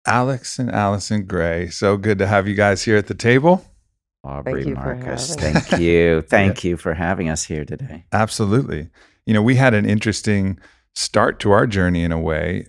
Alex and Allyson Gray. So good to have you guys here at the table. Aubrey Thank you for Marcus, having thank you. Thank you for having us here today. Absolutely. We had an interesting start to our journey in a way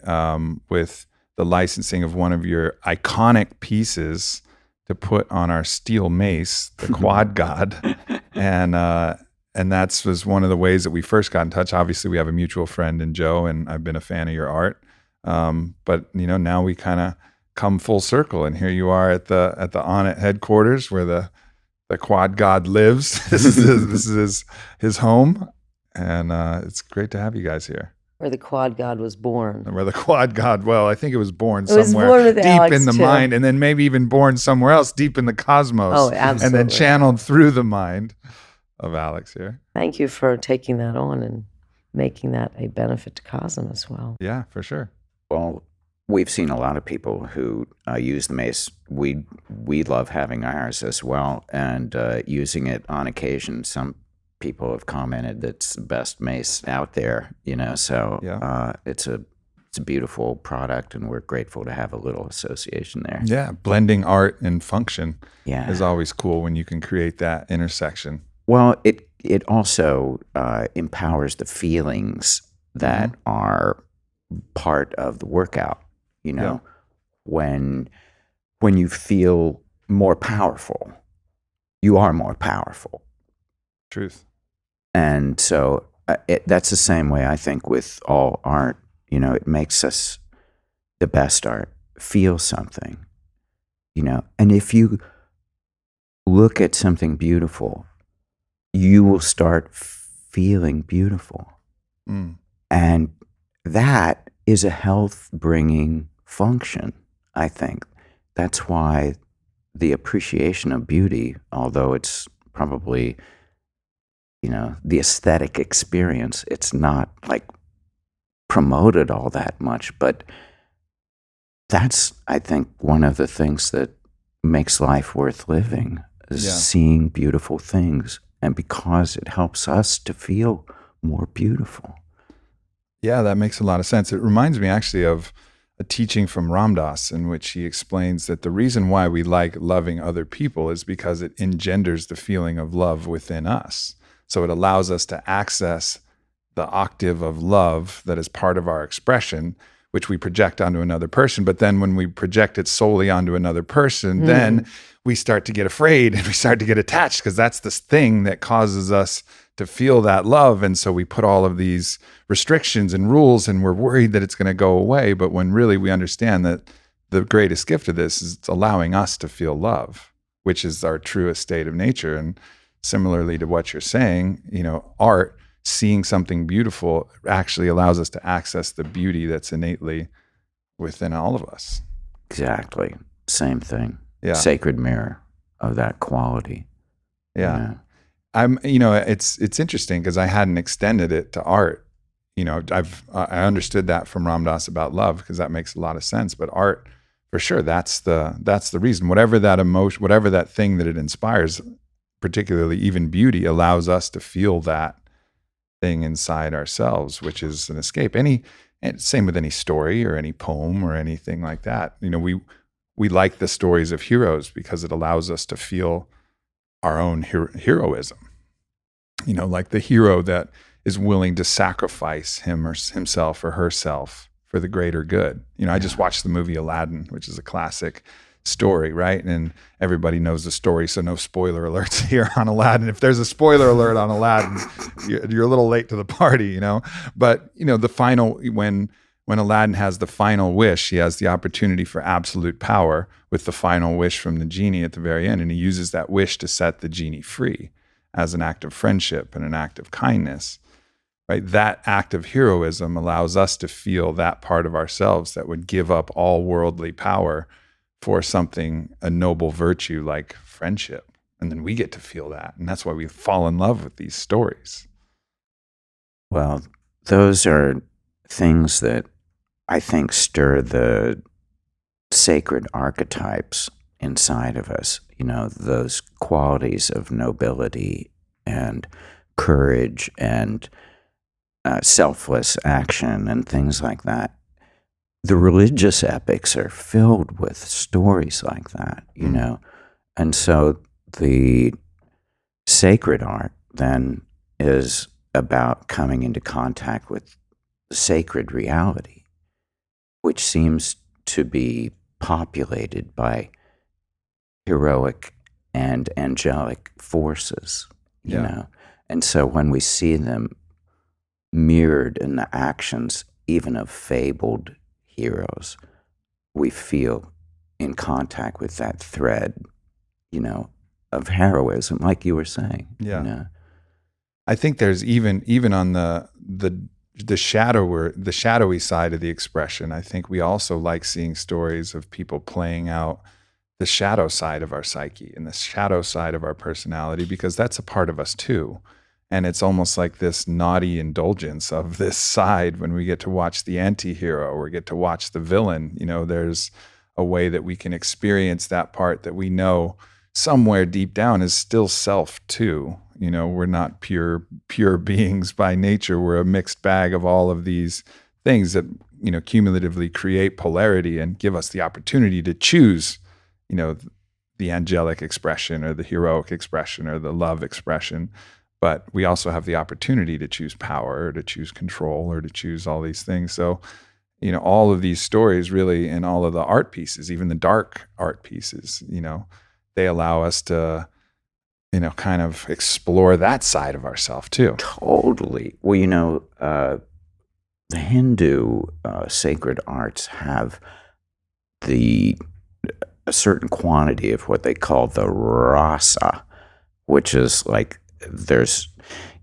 with the licensing of one of your iconic pieces to put on our steel mace, the Quad God. And that was one of the ways that we first got in touch. Obviously, we have a mutual friend in Joe, and I've been a fan of your art. But now we kind of come full circle, and here you are at the Onnit headquarters where the Quad God lives. This is his home, and it's great to have you guys here. where the Quad God was born. Where the Quad God, well, I think it was born It was somewhere born with deep Alex, in the too. mind, and then maybe even born somewhere else deep in the cosmos. Oh, And absolutely. then channeled through the mind of Alex here. Thank you for taking that on and making that a benefit to Cosm as well. Yeah, for sure. Well, we've seen a lot of people who use the mace. We love having ours as well, and using it on occasion. Some people have commented that it's the best mace out there. So Yeah. it's a beautiful product, and we're grateful to have a little association there. Yeah, blending art and function Yeah. is always cool when you can create that intersection. Well, it also empowers the feelings that are part of the workout. Yeah. When you feel more powerful, you are more powerful. Truth. And so that's the same way I think with all art. It makes us, the best art, feel something. And if you look at something beautiful, you will start feeling beautiful. Mm. And that is a health-bringing function, I think. That's why the appreciation of beauty, although it's probably, the aesthetic experience, it's not like promoted all that much, but that's, I think, one of the things that makes life worth living, is seeing beautiful things. And because it helps us to feel more beautiful. Yeah, that makes a lot of sense. It reminds me actually of a teaching from Ram Dass in which he explains that the reason why we like loving other people is because it engenders the feeling of love within us. So it allows us to access the octave of love that is part of our expression, which we project onto another person. But then when we project it solely onto another person, then we start to get afraid and we start to get attached, because that's this thing that causes us to feel that love. And so we put all of these restrictions and rules, and we're worried that it's going to go away. But when really we understand that the greatest gift of this is it's allowing us to feel love, which is our truest state of nature. And similarly to what you're saying, art, seeing something beautiful actually allows us to access the beauty that's innately within all of us. Exactly. Same thing. Yeah. Sacred mirror of that quality. Yeah. It's interesting because I hadn't extended it to art. I understood that from Ram Dass about love, because that makes a lot of sense. But art, for sure, that's the reason. Whatever that emotion, whatever that thing that it inspires, particularly even beauty, allows us to feel that thing inside ourselves, which is an escape. Same with any story or any poem or anything like that. We like the stories of heroes because it allows us to feel our own heroism. Like the hero that is willing to sacrifice himself or herself for the greater good. I just watched the movie Aladdin, which is a classic story, right? And everybody knows the story, so no spoiler alerts here on Aladdin. If there's a spoiler alert on Aladdin, you're a little late to the party, But the final, when Aladdin has the final wish, he has the opportunity for absolute power with the final wish from the genie at the very end, and he uses that wish to set the genie free as an act of friendship and an act of kindness. Right? That act of heroism allows us to feel that part of ourselves that would give up all worldly power for something, a noble virtue like friendship. And then we get to feel that. And that's why we fall in love with these stories. Well, those are things that I think stir the sacred archetypes inside of us, those qualities of nobility and courage and selfless action and things like that. the religious epics are filled with stories like that, you know? And so the sacred art then is about coming into contact with sacred reality, which seems to be populated by heroic and angelic forces, you know? And so when we see them mirrored in the actions even of fabled heroes, we feel in contact with that thread, you know, of heroism, like you were saying. Yeah. You know? I think there's even on the shadowy side of the expression, I think we also like seeing stories of people playing out the shadow side of our psyche and the shadow side of our personality, because that's a part of us too. And it's almost like this naughty indulgence of this side when we get to watch the anti-hero or get to watch the villain. You know, there's a way that we can experience that part that we know somewhere deep down is still self too. You know, we're not pure beings by nature. We're a mixed bag of all of these things that, you know, cumulatively create polarity and give us the opportunity to choose, you know, the angelic expression or the heroic expression or the love expression. But we also have the opportunity to choose power or to choose control or to choose all these things. So, you know, all of these stories really, and all of the art pieces, even the dark art pieces, you know, they allow us to, you know, kind of explore that side of ourselves too. Totally. Well, you know, the Hindu sacred arts have a certain quantity of what they call the rasa, which is like there's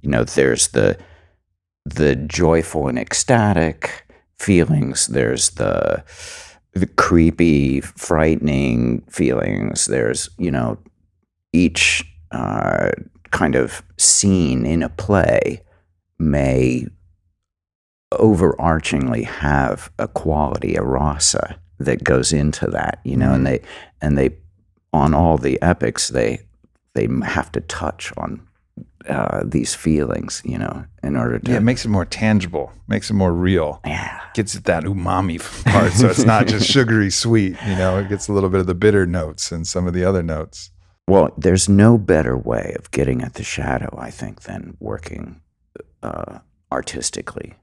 the joyful and ecstatic feelings. There's the creepy, frightening feelings. There's, you know, each kind of scene in a play may overarchingly have a quality, a rasa that goes into that, you know, and they on all the epics they have to touch on these feelings, you know, in order to... Yeah, it makes it more tangible, makes it more real. Yeah. Gets at that umami part, so it's not just sugary sweet, you know, it gets a little bit of the bitter notes and some of the other notes. Well, there's no better way of getting at the shadow, I think, than working artistically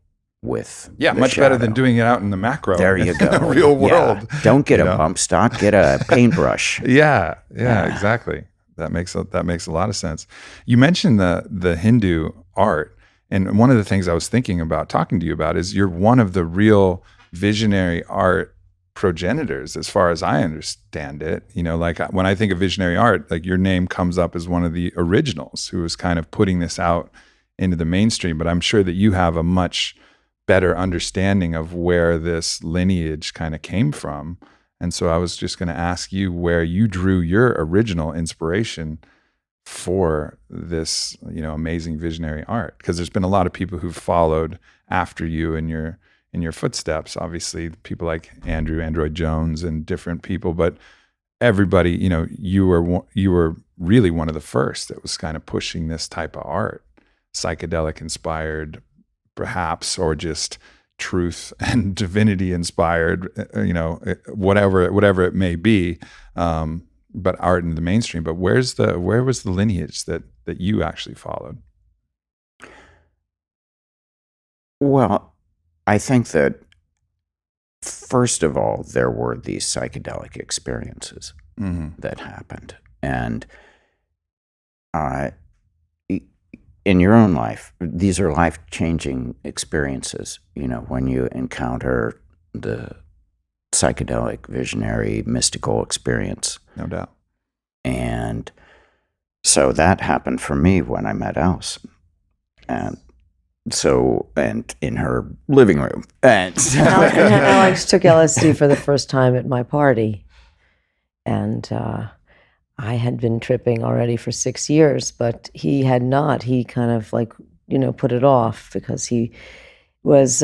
with much shadow. better than doing it out in the macro. There you go. In the real world. Yeah. Don't get a bump stock, get a paintbrush. Yeah, exactly. That makes a lot of sense. You mentioned the Hindu art, and one of the things I was thinking about talking to you about is you're one of the real visionary art progenitors, as far as I understand it. You know, like when I think of visionary art, like your name comes up as one of the originals who was kind of putting this out into the mainstream. But I'm sure that you have a much better understanding of where this lineage kind of came from. And so I was just going to ask you where you drew your original inspiration for this, you know, amazing visionary art, because there's been a lot of people who've followed after you in your footsteps. Obviously, people like Android Jones and different people, but everybody, you know, you were really one of the first that was kind of pushing this type of art, psychedelic inspired, perhaps, or just truth and divinity inspired, you know, whatever it may be, but art in the mainstream. But where was the lineage that you actually followed? Well, I think that first of all, there were these psychedelic experiences that happened, and in your own life, these are life-changing experiences, you know, when you encounter the psychedelic, visionary, mystical experience. No doubt. And so that happened for me when I met Allyson. And in her living room. And Alex took LSD for the first time at my party. And I had been tripping already for 6 years, but he had not. He kind of like, you know, put it off because he was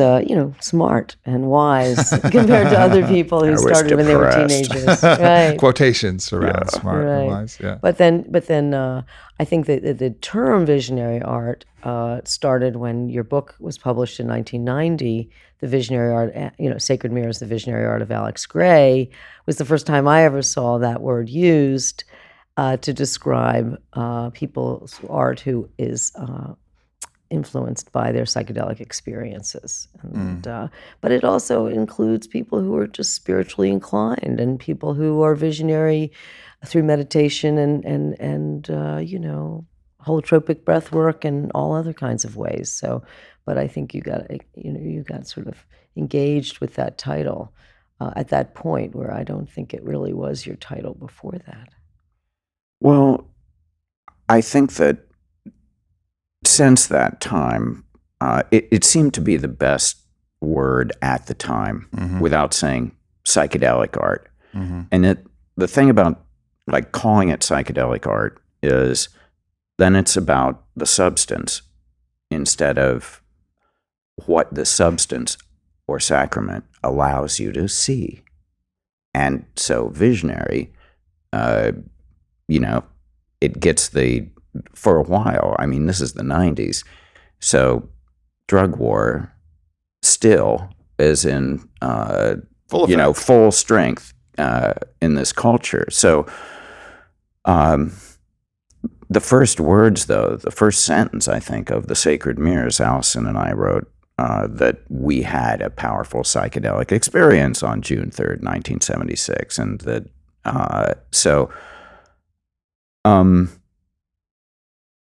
smart and wise compared to other people who I was started when they were depressed. teenagers. Right. Quotations around smart Right. and wise. Yeah. But then I think that the term visionary art started when your book was published in 1990. The visionary art, Sacred Mirrors, the visionary art of Alex Gray, was the first time I ever saw that word used to describe people's art who is influenced by their psychedelic experiences. But it also includes people who are just spiritually inclined and people who are visionary through meditation and holotropic breath work and all other kinds of ways. So, but I think you got sort of engaged with that title at that point where I don't think it really was your title before that. Well, I think that since that time, it seemed to be the best word at the time without saying psychedelic art. And the thing about like calling it psychedelic art is then it's about the substance instead of what the substance or sacrament allows you to see. And so visionary, it gets for a while, I mean, this is the 90s, so drug war still is in, full strength in this culture. So the first words, though, the first sentence, I think, of The Sacred Mirrors, Allyson and I wrote that we had a powerful psychedelic experience on June 3rd, 1976. And that,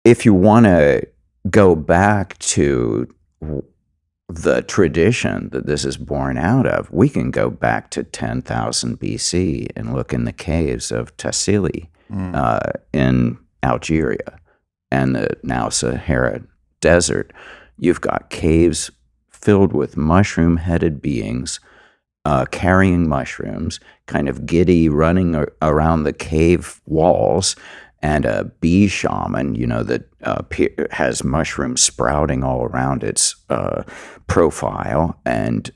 if you want to go back to the tradition that this is born out of, we can go back to 10,000 BC and look in the caves of Tassili in Algeria and the now Sahara Desert. You've got caves filled with mushroom-headed beings carrying mushrooms, kind of giddy, running around the cave walls, and a bee shaman, that has mushrooms sprouting all around its profile. And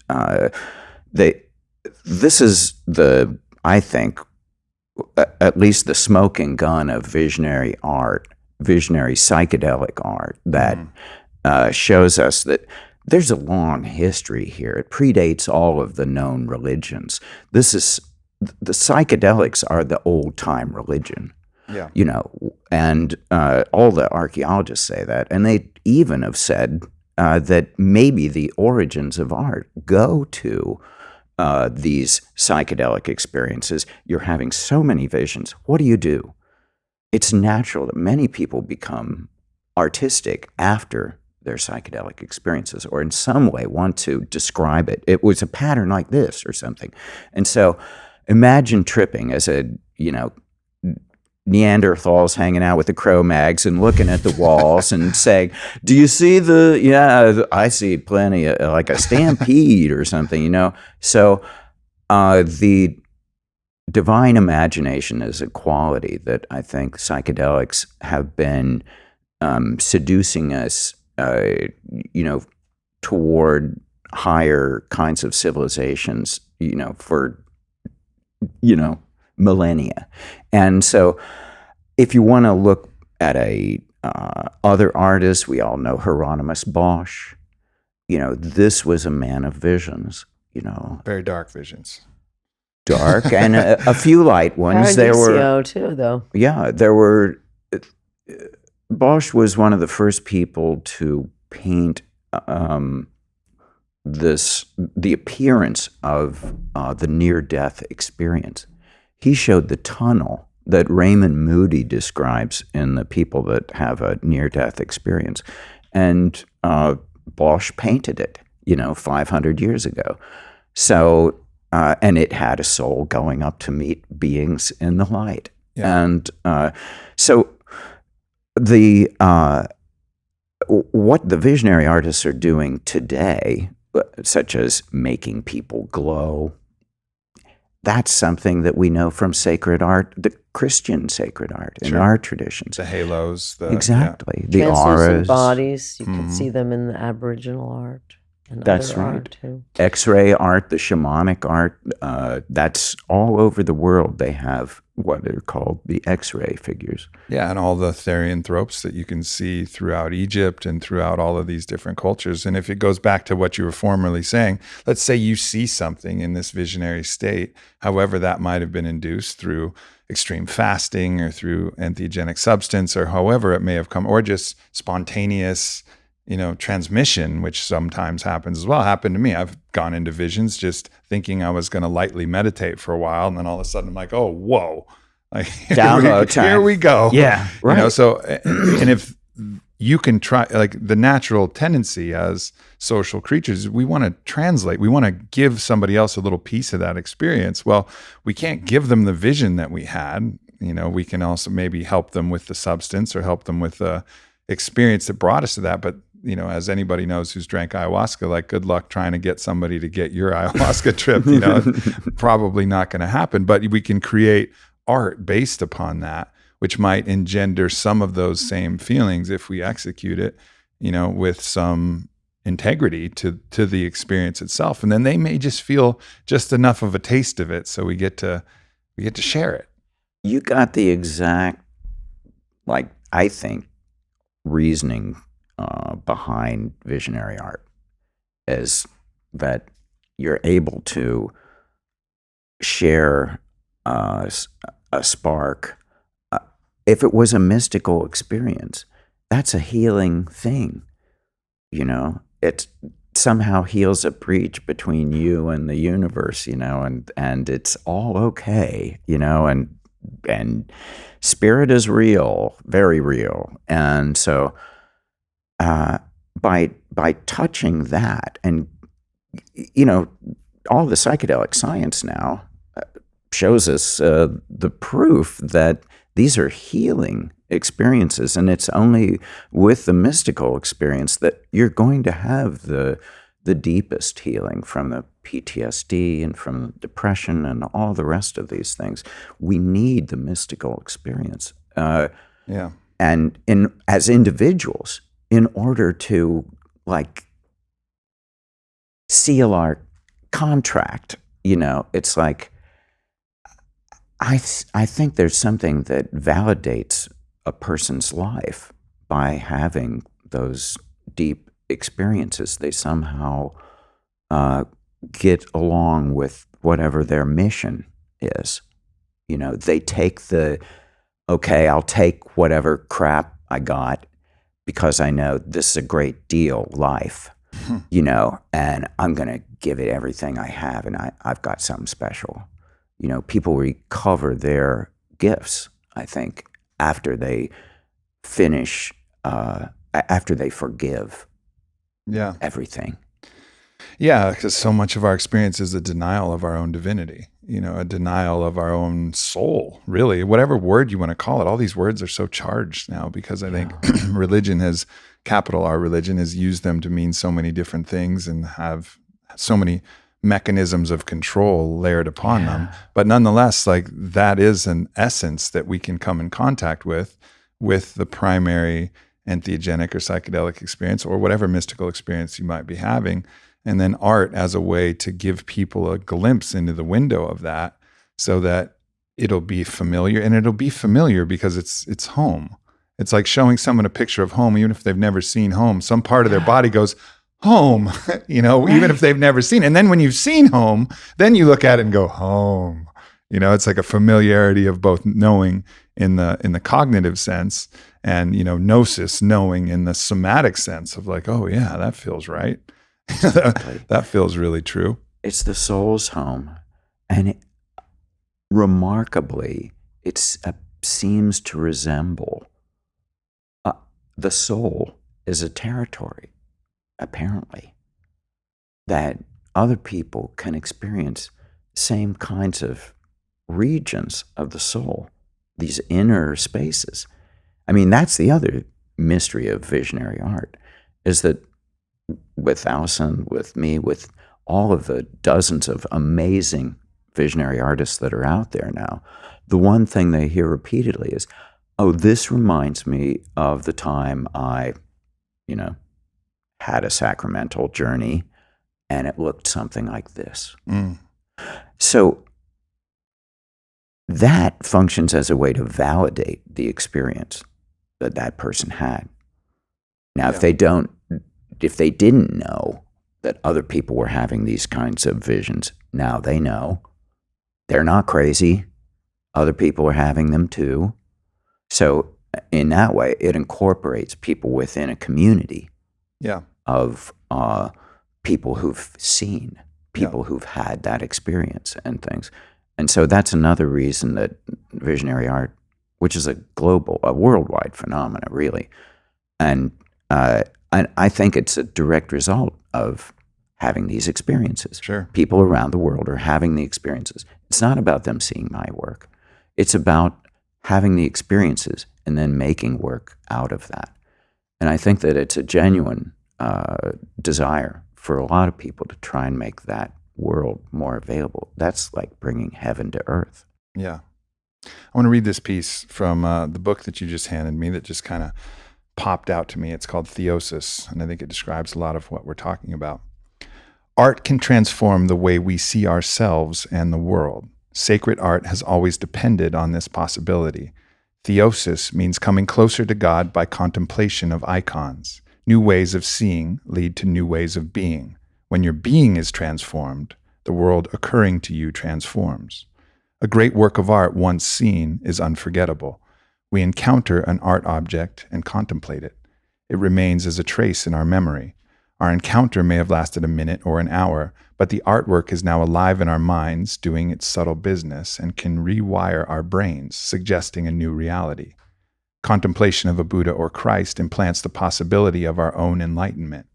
this is I think, at least the smoking gun of visionary art, visionary psychedelic art that shows us that there's a long history here. It predates all of the known religions. The psychedelics are the old-time religion. Yeah. And all the archaeologists say that. And they even have said that maybe the origins of art go to these psychedelic experiences. You're having so many visions. What do? It's natural that many people become artistic after their psychedelic experiences or in some way want to describe it. It was a pattern like this or something. And so imagine tripping as a, Neanderthals hanging out with the Cro-Mags and looking at the walls and saying, do you see I see plenty of, like a stampede or something, So the divine imagination is a quality that I think psychedelics have been seducing us, toward higher kinds of civilizations, for, millennia. And so if you want to look at other artists, we all know Hieronymus Bosch. This was a man of visions, Very dark visions. Dark and a few light ones. There were too, though. Yeah, there were. Bosch was one of the first people to paint the appearance of the near-death experience. He showed the tunnel that Raymond Moody describes in the people that have a near-death experience. And Bosch painted it, 500 years ago. So, and it had a soul going up to meet beings in the light. Yeah. And so what the visionary artists are doing today, such as making people glow, that's something that we know from sacred art, the Christian sacred art in our traditions. The halos. Exactly. The auras. bodies, you can see them in the Aboriginal art. and That's other right. art too. X-ray art, the shamanic art, that's all over the world. They have what are called the X-ray figures. Yeah, and all the therianthropes that you can see throughout Egypt and throughout all of these different cultures. And if it goes back to what you were formerly saying, let's say you see something in this visionary state, however that might have been induced through extreme fasting or through entheogenic substance or however it may have come, or just spontaneous, transmission, which sometimes happens as well. Happened to me. I've gone into visions just thinking I was going to lightly meditate for a while. And then all of a sudden I'm like, oh, whoa. Like, Download time. Here we go. Yeah, right. So, and if you can try, like the natural tendency as social creatures, we want to translate, we want to give somebody else a little piece of that experience. Well, we can't give them the vision that we had. We can also maybe help them with the substance or help them with the experience that brought us to that. But as anybody knows who's drank ayahuasca, like good luck trying to get somebody to get your ayahuasca trip, probably not going to happen. But we can create art based upon that, which might engender some of those same feelings if we execute it, with some integrity to the experience itself. And then they may just feel just enough of a taste of it. So we get to share it. You got the exact, I think, reasoning behind visionary art is that you're able to share a spark. If it was a mystical experience, that's a healing thing. It somehow heals a breach between you and the universe, and it's all okay, and spirit is real, very real. And so by touching that, and all the psychedelic science now shows us the proof that these are healing experiences, and it's only with the mystical experience that you're going to have the deepest healing from the PTSD and from depression and all the rest of these things. We need the mystical experience. And as individuals, in order to seal our contract, it's like, I think there's something that validates a person's life by having those deep experiences. They somehow get along with whatever their mission is. They take I'll take whatever crap I got because I know this is a great deal life, and I'm going to give it everything I have, and I've got something special. People recover their gifts, I think, after they finish, after they forgive everything. Yeah, because so much of our experience is a denial of our own divinity, a denial of our own soul, really, whatever word you want to call it. All these words are so charged now because I think religion has, capital R religion, has used them to mean so many different things and have so many mechanisms of control layered upon them. But nonetheless, that is an essence that we can come in contact with the primary entheogenic or psychedelic experience or whatever mystical experience you might be having. And then art as a way to give people a glimpse into the window of that so that it'll be familiar. And it'll be familiar because it's home. It's like showing someone a picture of home, even if they've never seen home. Some part of their body goes, home, even if they've never seen it. And then when you've seen home, then you look at it and go, home. It's like a familiarity of both knowing in the cognitive sense and, gnosis, knowing in the somatic sense of like, oh yeah, that feels right. That feels really true. It's the soul's home. And remarkably, it seems to resemble the soul is a territory, apparently, that other people can experience same kinds of regions of the soul, these inner spaces. I mean, that's the other mystery of visionary art, is that with Allyson, with me, with all of the dozens of amazing visionary artists that are out there now, the one thing they hear repeatedly is, oh, this reminds me of the time I, had a sacramental journey, and it looked something like this. Mm. So that functions as a way to validate the experience that that person had. Now, if they didn't know that other people were having these kinds of visions, now they know. They're not crazy. Other people are having them too. So in that way, it incorporates people within a community of people who've seen, people who've had that experience and things. And so that's another reason that visionary art, which is a worldwide phenomena, really, and I think it's a direct result of having these experiences. Sure. People around the world are having the experiences. It's not about them seeing my work. It's about having the experiences and then making work out of that. And I think that it's a genuine desire for a lot of people to try and make that world more available. That's like bringing heaven to earth. Yeah. I want to read this piece from the book that you just handed me that just kind of popped out to me. It's called Theosis, and I think it describes a lot of what we're talking about. Art can transform the way we see ourselves and the world. Sacred art has always depended on this possibility. Theosis means coming closer to God by contemplation of icons. New ways of seeing lead to new ways of being. When your being is transformed, the world occurring to you transforms. A great work of art once seen is unforgettable. We encounter an art object and contemplate it. It remains as a trace in our memory. Our encounter may have lasted a minute or an hour, but the artwork is now alive in our minds, doing its subtle business, and can rewire our brains, suggesting a new reality. Contemplation of a Buddha or Christ implants the possibility of our own enlightenment.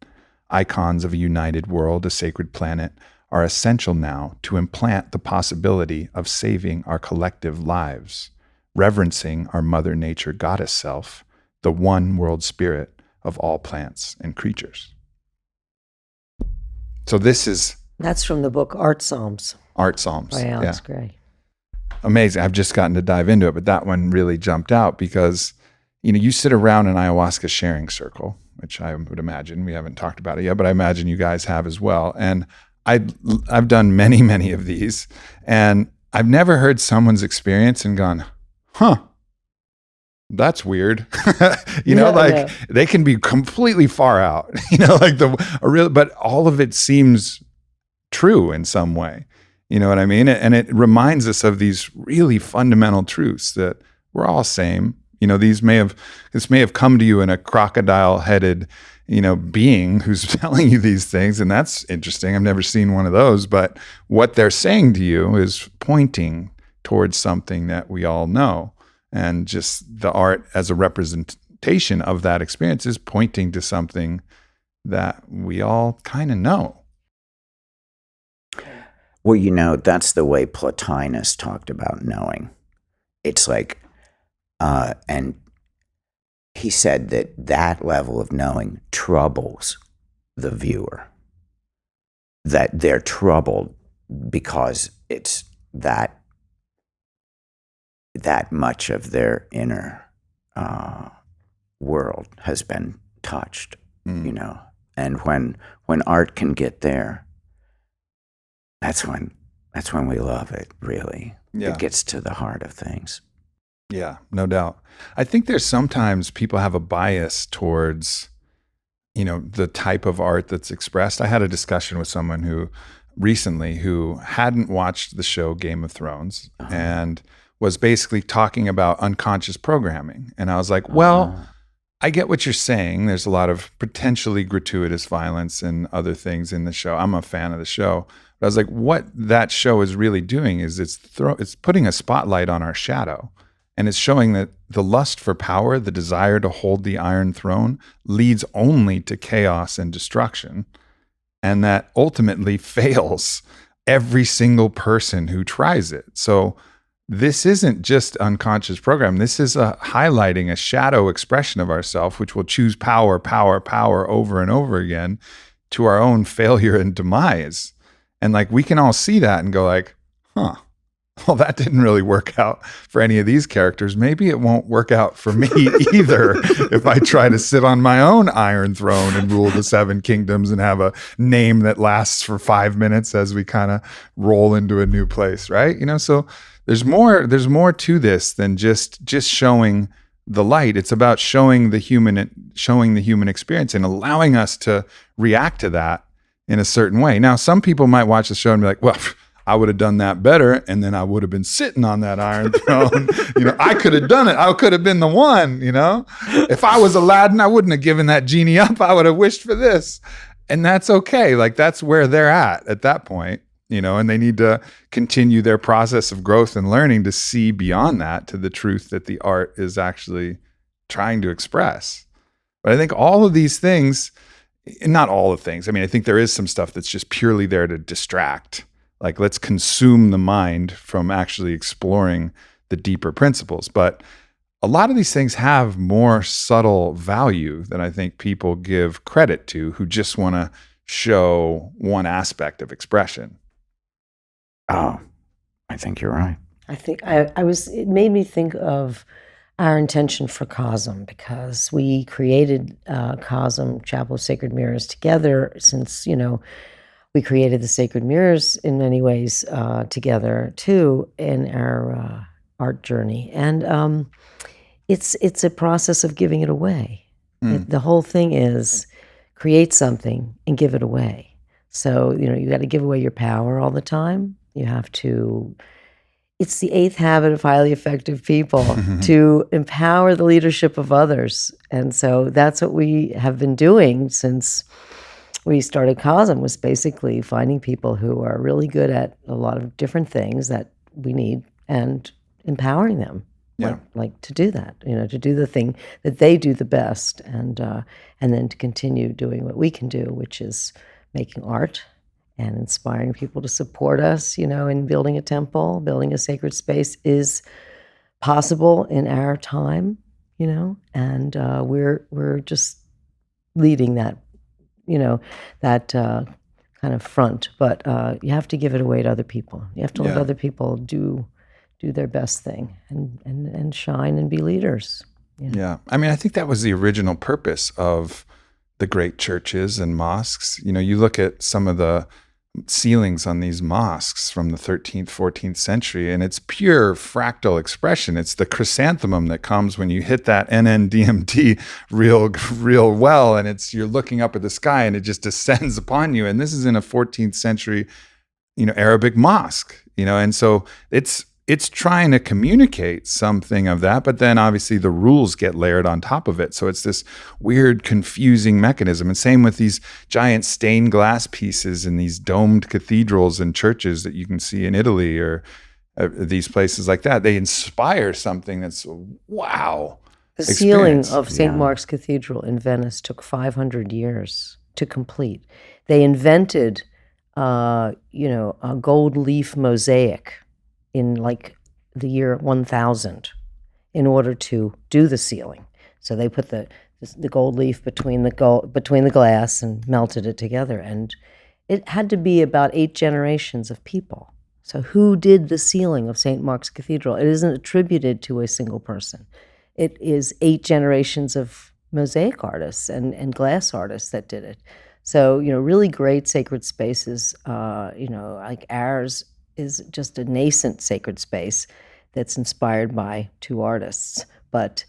Icons of a united world, a sacred planet, are essential now to implant the possibility of saving our collective lives, reverencing our Mother Nature goddess self, the one world spirit of all plants and creatures. So that's from the book Art Psalms. Art Psalms by Alex Gray. Amazing. I've just gotten to dive into it, but that one really jumped out because, you sit around an ayahuasca sharing circle, which I would imagine, we haven't talked about it yet, but I imagine you guys have as well. And I've done many, many of these, and I've never heard someone's experience and gone, that's weird. They can be completely far out, but all of it seems true in some way. You know what I mean? And it reminds us of these really fundamental truths that we're all same. This may have come to you in a crocodile-headed, being who's telling you these things, and that's interesting. I've never seen one of those, but what they're saying to you is pointing towards something that we all know. And just the art as a representation of that experience is pointing to something that we all kind of know. Well, that's the way Plotinus talked about knowing. It's like, and he said that level of knowing troubles the viewer. That they're troubled because it's that much of their inner world has been touched, And when art can get there, that's when we love it, really. Yeah. It gets to the heart of things. Yeah, no doubt. I think there's sometimes people have a bias towards, the type of art that's expressed. I had a discussion with someone who hadn't watched the show Game of Thrones and was basically talking about unconscious programming. And I was like, well, I get what you're saying. There's a lot of potentially gratuitous violence and other things in the show. I'm a fan of the show. But I was like, what that show is really doing is it's putting a spotlight on our shadow. And it's showing that the lust for power, the desire to hold the Iron Throne, leads only to chaos and destruction. And that ultimately fails every single person who tries it. So this isn't just unconscious program. This is highlighting a shadow expression of ourself, which will choose power over and over again to our own failure and demise. And we can all see that and go well, that didn't really work out for any of these characters. Maybe it won't work out for me either if I try to sit on my own iron throne and rule the seven kingdoms and have a name that lasts for 5 minutes as we kind of roll into a new place, right? So there's more to this than just showing the light. It's about showing the human experience and allowing us to react to that in a certain way. Now, some people might watch the show and be like, well, I would have done that better, and then I would have been sitting on that iron throne. I could have done it. I could have been the one, If I was Aladdin, I wouldn't have given that genie up. I would have wished for this. And that's okay. Like, that's where they're at that point, and they need to continue their process of growth and learning to see beyond that to the truth that the art is actually trying to express. But I think all of these things, not all of things, I think there is some stuff that's just purely there to distract. Like, let's consume the mind from actually exploring the deeper principles. But a lot of these things have more subtle value than I think people give credit to, who just want to show one aspect of expression. Oh, I think you're right. I think it made me think of our intention for COSM, because we created COSM, Chapel of Sacred Mirrors, together since, we created the Sacred Mirrors in many ways together too in our art journey. And it's a process of giving it away. The whole thing is create something and give it away. So, you got to give away your power all the time. You have to, it's the 8th habit of highly effective people, to empower the leadership of others. And so that's what we have been doing since we started COSM, was basically finding people who are really good at a lot of different things that we need and empowering them, like to do that, to do the thing that they do the best, and then to continue doing what we can do, which is making art and inspiring people to support us, in building a temple, building a sacred space is possible in our time, and we're just leading that, that kind of front. But you have to give it away to other people. You have to let other people do their best thing and shine and be leaders. Yeah. I think that was the original purpose of the great churches and mosques. You look at some of the ceilings on these mosques from the 13th, 14th century, and it's pure fractal expression. It's the chrysanthemum that comes when you hit that NNDMT real well, and you're looking up at the sky and it just descends upon you. And this is in a 14th century, Arabic mosque, and so it's trying to communicate something of that, but then obviously the rules get layered on top of it. So it's this weird, confusing mechanism. And same with these giant stained glass pieces in these domed cathedrals and churches that you can see in Italy or these places like that. They inspire something that's, wow. The ceiling of St. Mark's Cathedral in Venice took 500 years to complete. They invented, a gold leaf mosaic in like the year 1000 in order to do the ceiling. So they put the gold leaf between the glass and melted it together. And it had to be about 8 generations of people. So who did the ceiling of St. Mark's Cathedral? It isn't attributed to a single person. It is 8 generations of mosaic artists and glass artists that did it. So, really great sacred spaces, like ours is just a nascent sacred space that's inspired by 2 artists. But,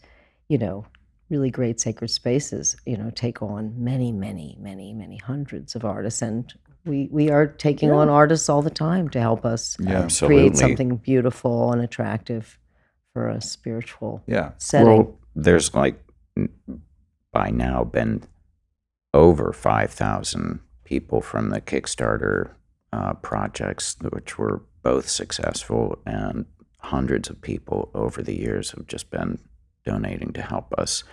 really great sacred spaces, take on many, many, many, many hundreds of artists. And we are taking on artists all the time to help us create something beautiful and attractive for a spiritual setting. Well, there's by now been over 5,000 people from the Kickstarter projects, which were both successful, and hundreds of people over the years have just been donating to help us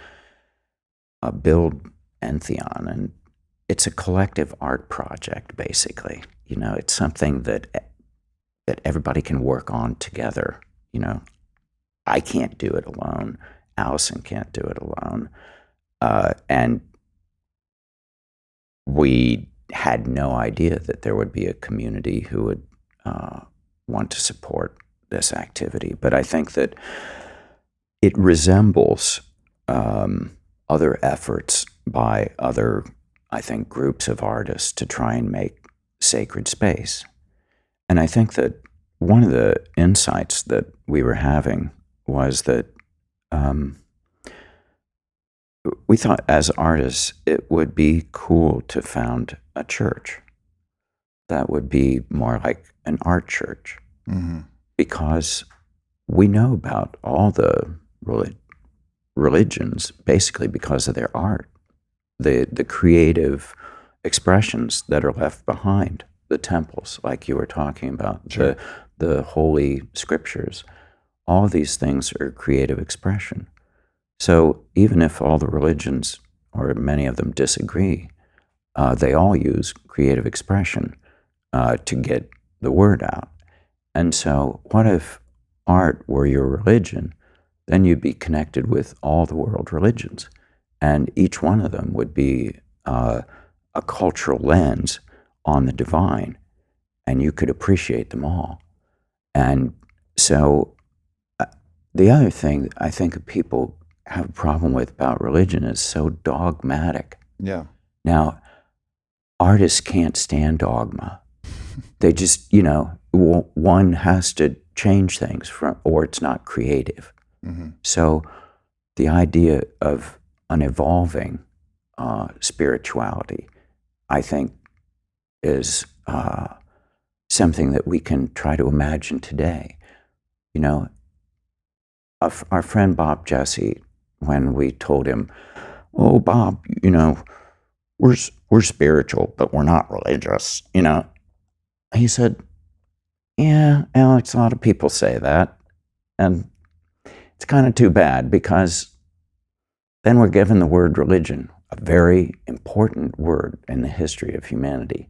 build Entheon. And it's a collective art project, basically. It's something that everybody can work on together. I can't do it alone. Allyson can't do it alone. And we had no idea that there would be a community who would want to support this activity. But I think that it resembles other efforts by other, I think, groups of artists to try and make sacred space. And I think that one of the insights that we were having was that we thought as artists it would be cool to found a church that would be more like an art church, because we know about all the religions basically because of their art, the creative expressions that are left behind, the temples, like you were talking about, Sure. the holy scriptures. All of these things are creative expression. So even if all the religions, or many of them, disagree, they all use creative expression to get the word out. And so what if art were your religion? Then you'd be connected with all the world religions, and each one of them would be a cultural lens on the divine, and you could appreciate them all. And so the other thing I think people have a problem with about religion is so dogmatic. Yeah. Now, artists can't stand dogma. They just, one has to change things or it's not creative. So the idea of an evolving spirituality, I think, is something that we can try to imagine today. Our friend Bob Jesse, when we told him, "Oh, Bob, we're spiritual, but we're not religious," he said, "Yeah, Alex, a lot of people say that, and it's kind of too bad, because then we're given the word religion, a very important word in the history of humanity.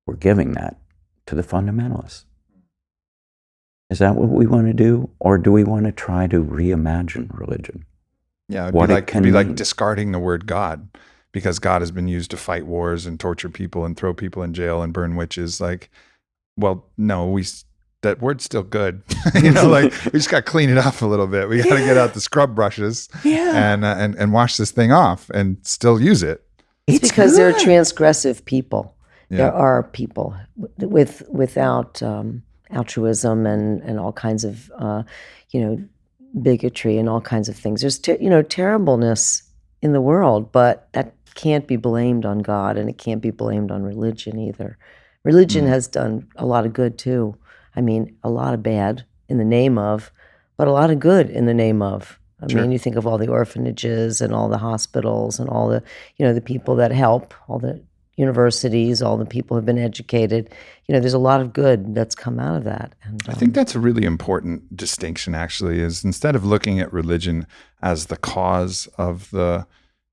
We're giving that to the fundamentalists. Is that what we want to do? Or do we want to try to reimagine religion?" Yeah, It'd be like discarding the word God, because God has been used to fight wars and torture people and throw people in jail and burn witches. Like, well, no, that word's still good. We just got to clean it up a little bit. We got to get out the scrub brushes and wash this thing off and still use it. It's because they're transgressive people. Yeah. There are people without altruism and all kinds of bigotry and all kinds of things. There's terribleness in the world, but that can't be blamed on God, and it can't be blamed on religion either. Religion has done a lot of good too. I mean, a lot of bad in the name of, but a lot of good in the name of. I mean, you think of all the orphanages and all the hospitals and all the, the people that help, all the universities, all the people who have been educated. There's a lot of good that's come out of that. And I think that's a really important distinction, actually, is instead of looking at religion as the cause of the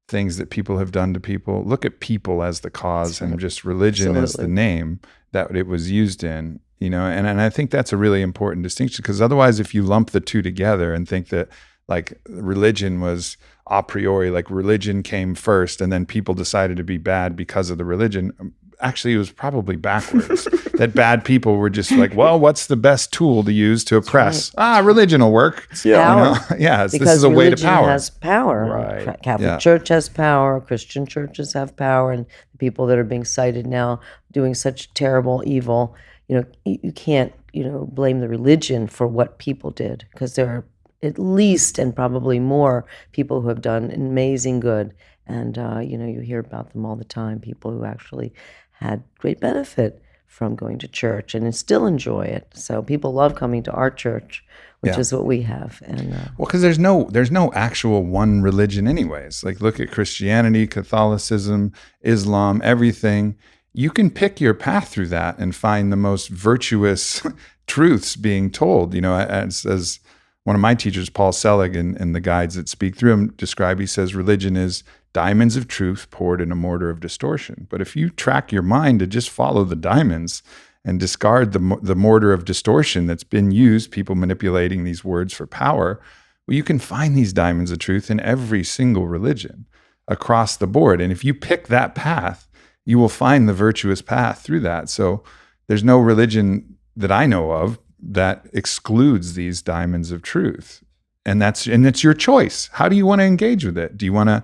things that people have done to people, look at people as the cause, and just religion as the name that it was used in. And I think that's a really important distinction, because otherwise, if you lump the two together and think that like religion was a priori, like religion came first and then people decided to be bad because of the religion, actually it was probably backwards. That bad people were just like, well, what's the best tool to use to oppress? Religion will work. Power. This is a way to power. Religion has power. Right. Catholic Church has power. Christian churches have power. And the people that are being cited now doing such terrible evil, you can't, blame the religion for what people did, because there are at least and probably more people who have done amazing good. And, you hear about them all the time, people who actually had great benefit from going to church and still enjoy it. So people love coming to our church, which is what we have. And well, because there's no actual one religion anyways. Like, look at Christianity, Catholicism, Islam, everything. You can pick your path through that and find the most virtuous truths being told. As one of my teachers, Paul Selig, in the guides that speak through him, he says, religion is diamonds of truth poured in a mortar of distortion. But if you track your mind to just follow the diamonds and discard the mortar of distortion that's been used, people manipulating these words for power, well, you can find these diamonds of truth in every single religion across the board. And if you pick that path, you will find the virtuous path through that. So there's no religion that I know of, that excludes these diamonds of truth. And it's your choice. How do you want to engage with it? Do you want to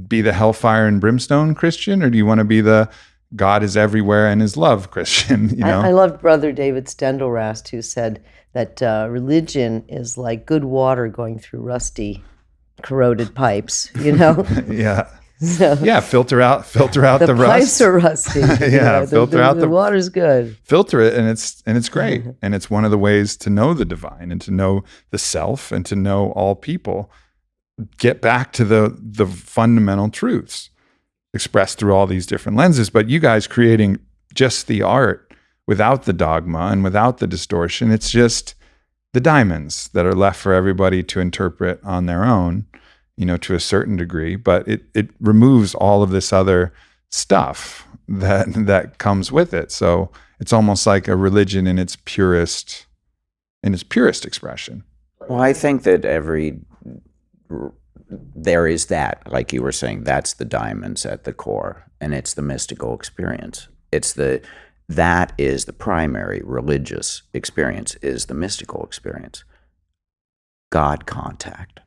be the hellfire and brimstone Christian, or do you want to be the God is everywhere and is love Christian? You know? I loved Brother David Stendelrast, who said that religion is like good water going through rusty, corroded pipes. Yeah. So, yeah, filter out the rust. Pipes are rusty. Yeah, filter out the water's good. Filter it, and it's great. And it's one of the ways to know the divine and to know the self and to know all people. Get back to the fundamental truths expressed through all these different lenses. But you guys creating just the art without the dogma and without the distortion, it's just the diamonds that are left for everybody to interpret on their own, to a certain degree, but it removes all of this other stuff that comes with it. So it's almost like a religion in its purest expression. Well, I think that there is that, like you were saying, that's the diamonds at the core, and it's the mystical experience. That is the primary religious experience, is the mystical experience. God contact.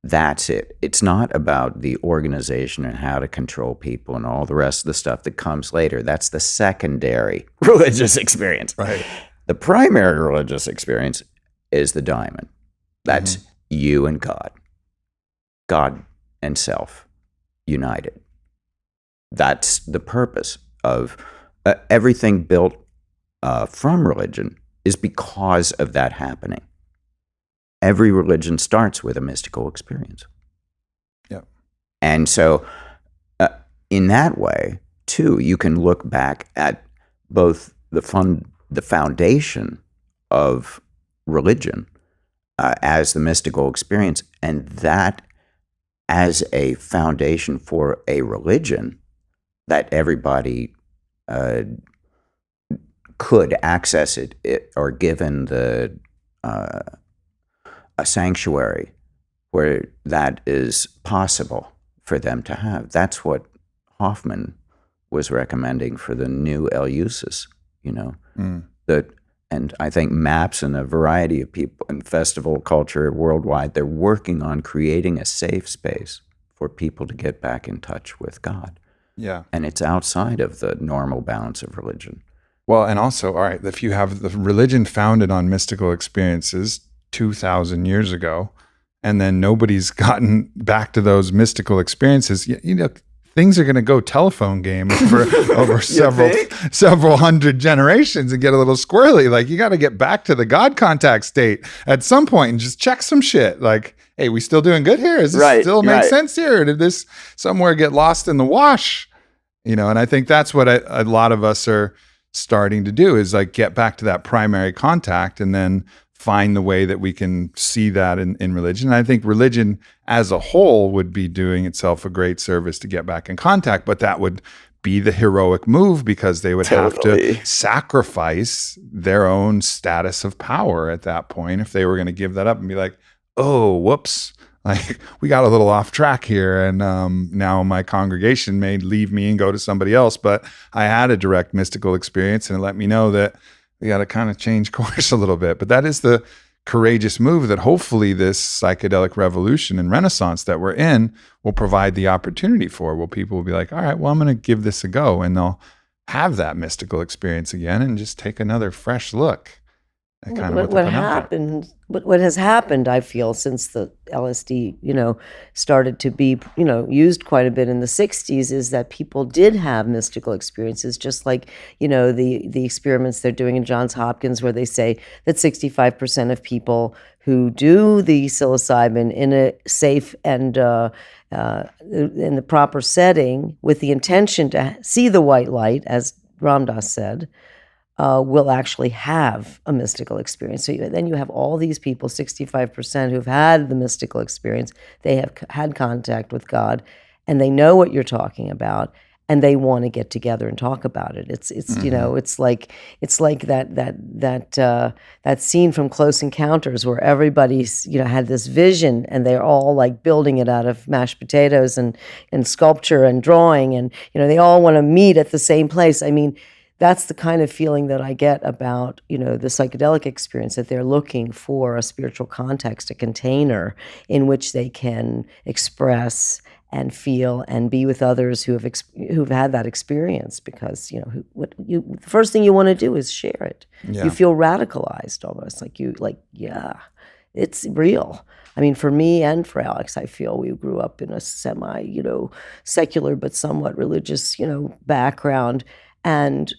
That's it. It's not about the organization and how to control people and all the rest of the stuff that comes later. That's the secondary religious experience. Right. The primary religious experience is the diamond. That's you and God and self united. That's the purpose of everything built from religion is because of that happening. Every religion starts with a mystical experience. Yeah. And so in that way, too, you can look back at both the foundation of religion as the mystical experience, and that as a foundation for a religion that everybody could access it or given a sanctuary where that is possible for them to have. That's what Hoffman was recommending for the new Eleusis, and I think MAPS and a variety of people in festival culture worldwide, they're working on creating a safe space for people to get back in touch with God. Yeah. And it's outside of the normal balance of religion. Well, and also, all right, if you have the religion founded on mystical experiences 2,000 years ago, and then nobody's gotten back to those mystical experiences, things are going to go telephone game for over several hundred generations and get a little squirrely. Like, you got to get back to the God contact state at some point and just check some shit. Like, hey, we still doing good here? Does this still make sense here? Or did this somewhere get lost in the wash? And I think that's what a lot of us are starting to do, is like get back to that primary contact and then find the way that we can see that in religion. And I think religion as a whole would be doing itself a great service to get back in contact, but that would be the heroic move, because they would have to sacrifice their own status of power at that point if they were going to give that up and be like, oh, whoops, like we got a little off track here, and now my congregation may leave me and go to somebody else, but I had a direct mystical experience and it let me know that we got to kind of change course a little bit. But that is the courageous move that hopefully this psychedelic revolution and renaissance that we're in will provide the opportunity for, where people will be like, all right, well, I'm going to give this a go. And they'll have that mystical experience again and just take another fresh look at kind of what has happened, I feel, since the LSD, started to be, used quite a bit in the 60s, is that people did have mystical experiences, just like, the experiments they're doing in Johns Hopkins, where they say that 65% of people who do the psilocybin in a safe and in the proper setting with the intention to see the white light, as Ram Dass said, will actually have a mystical experience. So then you have all these people, 65%, who've had the mystical experience. They have had contact with God, and they know what you're talking about, and they want to get together and talk about it. It's it's like that scene from Close Encounters where everybody's had this vision, and they're all like building it out of mashed potatoes and sculpture and drawing, and they all want to meet at the same place. I mean, that's the kind of feeling that I get about, the psychedelic experience, that they're looking for a spiritual context, a container in which they can express and feel and be with others who've had that experience, because the first thing you want to do is share it. Yeah. You feel radicalized almost, it's real. I mean, for me and for Alex, I feel we grew up in a semi, secular but somewhat religious, background, and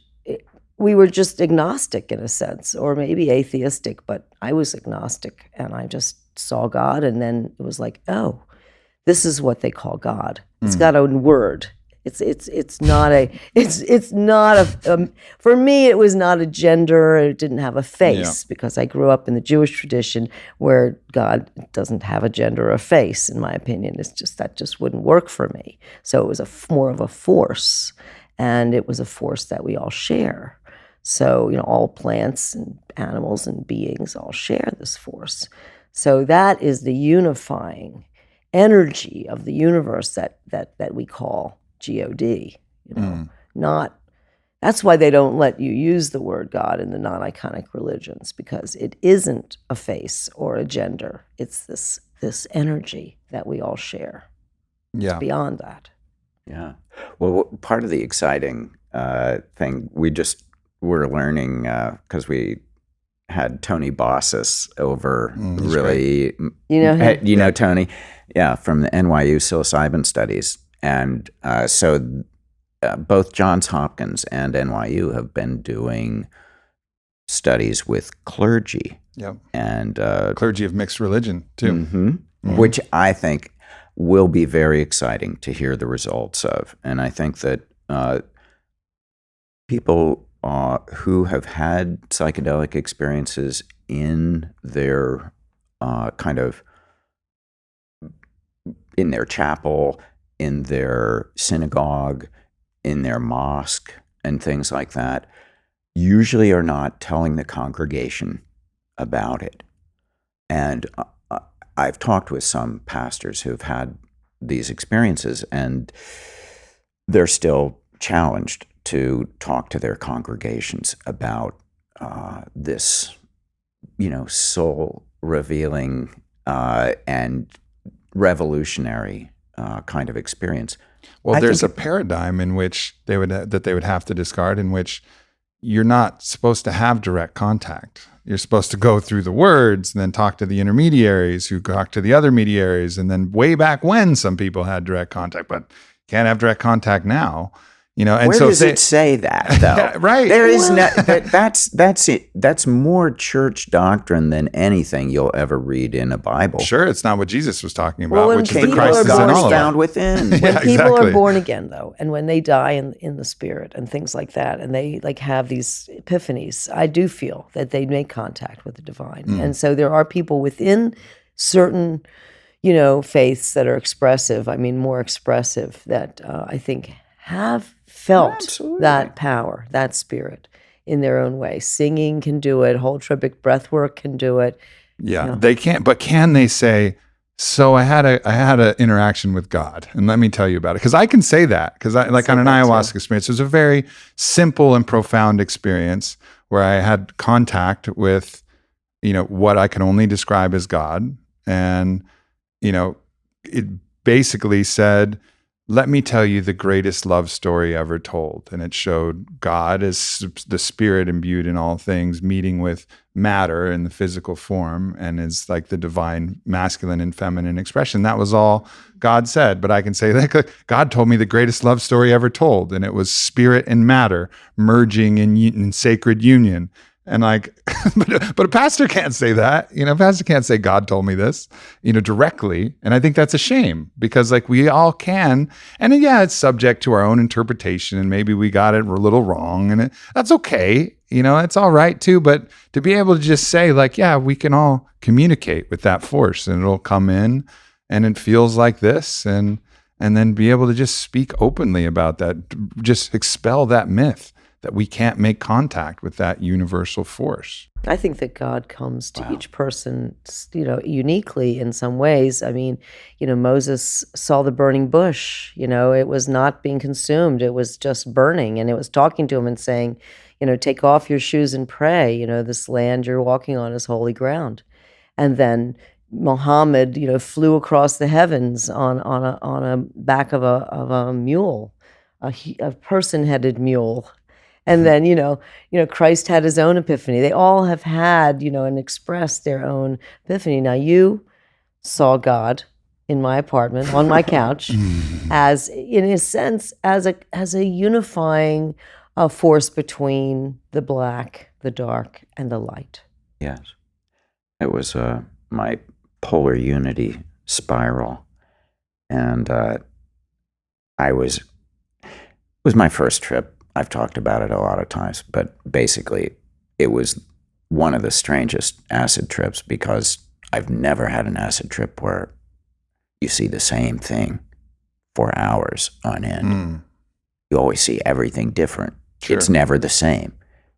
we were just agnostic in a sense, or maybe atheistic, but I was agnostic, and I just saw God, and then it was like, oh, this is what they call God. It's got a word. It's not a for me, it was not a gender. It didn't have a face, because I grew up in the Jewish tradition where God doesn't have a gender or a face, in my opinion. That just wouldn't work for me. So it was more of a force, and it was a force that we all share. So, all plants and animals and beings all share this force. So that is the unifying energy of the universe that we call God. That's why they don't let you use the word God in the non-iconic religions, because it isn't a face or a gender. It's this energy that we all share. Yeah. It's beyond that. Yeah. Well, part of the exciting thing we're learning, because we had Tony Bossis over, really. Great. You know him? You know Tony? Yeah, from the NYU psilocybin studies. And so both Johns Hopkins and NYU have been doing studies with clergy. Yep. And clergy of mixed religion, too. Which I think will be very exciting to hear the results of. And I think that people who have had psychedelic experiences in their in their chapel, in their synagogue, in their mosque, and things like that, usually are not telling the congregation about it. And I've talked with some pastors who've had these experiences, and they're still challenged to talk to their congregations about this, soul revealing and revolutionary kind of experience. Well, there's a paradigm in which they would have to discard, in which you're not supposed to have direct contact. You're supposed to go through the words and then talk to the intermediaries who talk to the other mediaries. And then way back when some people had direct contact, but can't have direct contact now. And where so does it say that, though? Yeah, right. There is that's it. That's more church doctrine than anything you'll ever read in a Bible. Sure, it's not what Jesus was talking about, Well, which is when the Christ is in God all is of found us. within. When Yeah, people exactly. are born again, though, and when they die in the spirit and things like that, and they have these epiphanies, I do feel that they make contact with the divine. And so there are people within certain, faiths that are expressive, more expressive, that I think have felt Absolutely. that power, that spirit in their own way. Singing can do it. Holotropic breath work can do it. Yeah, they can't. But can they say, so I had a interaction with God, and let me tell you about it? Because I can say that, because on an ayahuasca experience, it was a very simple and profound experience where I had contact with, what I can only describe as God, and it basically said, let me tell you the greatest love story ever told. And it showed God as the spirit imbued in all things, meeting with matter in the physical form, and is like the divine masculine and feminine expression. That was all God said. But I can say that God told me the greatest love story ever told. And it was spirit and matter merging in sacred union. And but a pastor can't say that. A pastor can't say God told me this, directly. And I think that's a shame, because we all can. And it's subject to our own interpretation, and maybe we got it a little wrong, and that's okay. It's all right too. But to be able to just say we can all communicate with that force, and it'll come in, and it feels like this, and then be able to just speak openly about that, just expel that myth that we can't make contact with that universal force. I think that God comes to each person, uniquely in some ways. I mean, Moses saw the burning bush, it was not being consumed. It was just burning. And it was talking to him and saying, take off your shoes and pray. This land you're walking on is holy ground. And then Muhammad, flew across the heavens on a back of a mule, a person-headed mule. And then, Christ had his own epiphany. They all have had, and expressed their own epiphany. Now, you saw God in my apartment, on my couch, as, in a sense, as a unifying force between the black, the dark, and the light. Yes. It was my polar unity spiral. And it was my first trip. I've talked about it a lot of times, but basically it was one of the strangest acid trips because I've never had an acid trip where you see the same thing for hours on end. You always see everything different. Sure. It's never the same.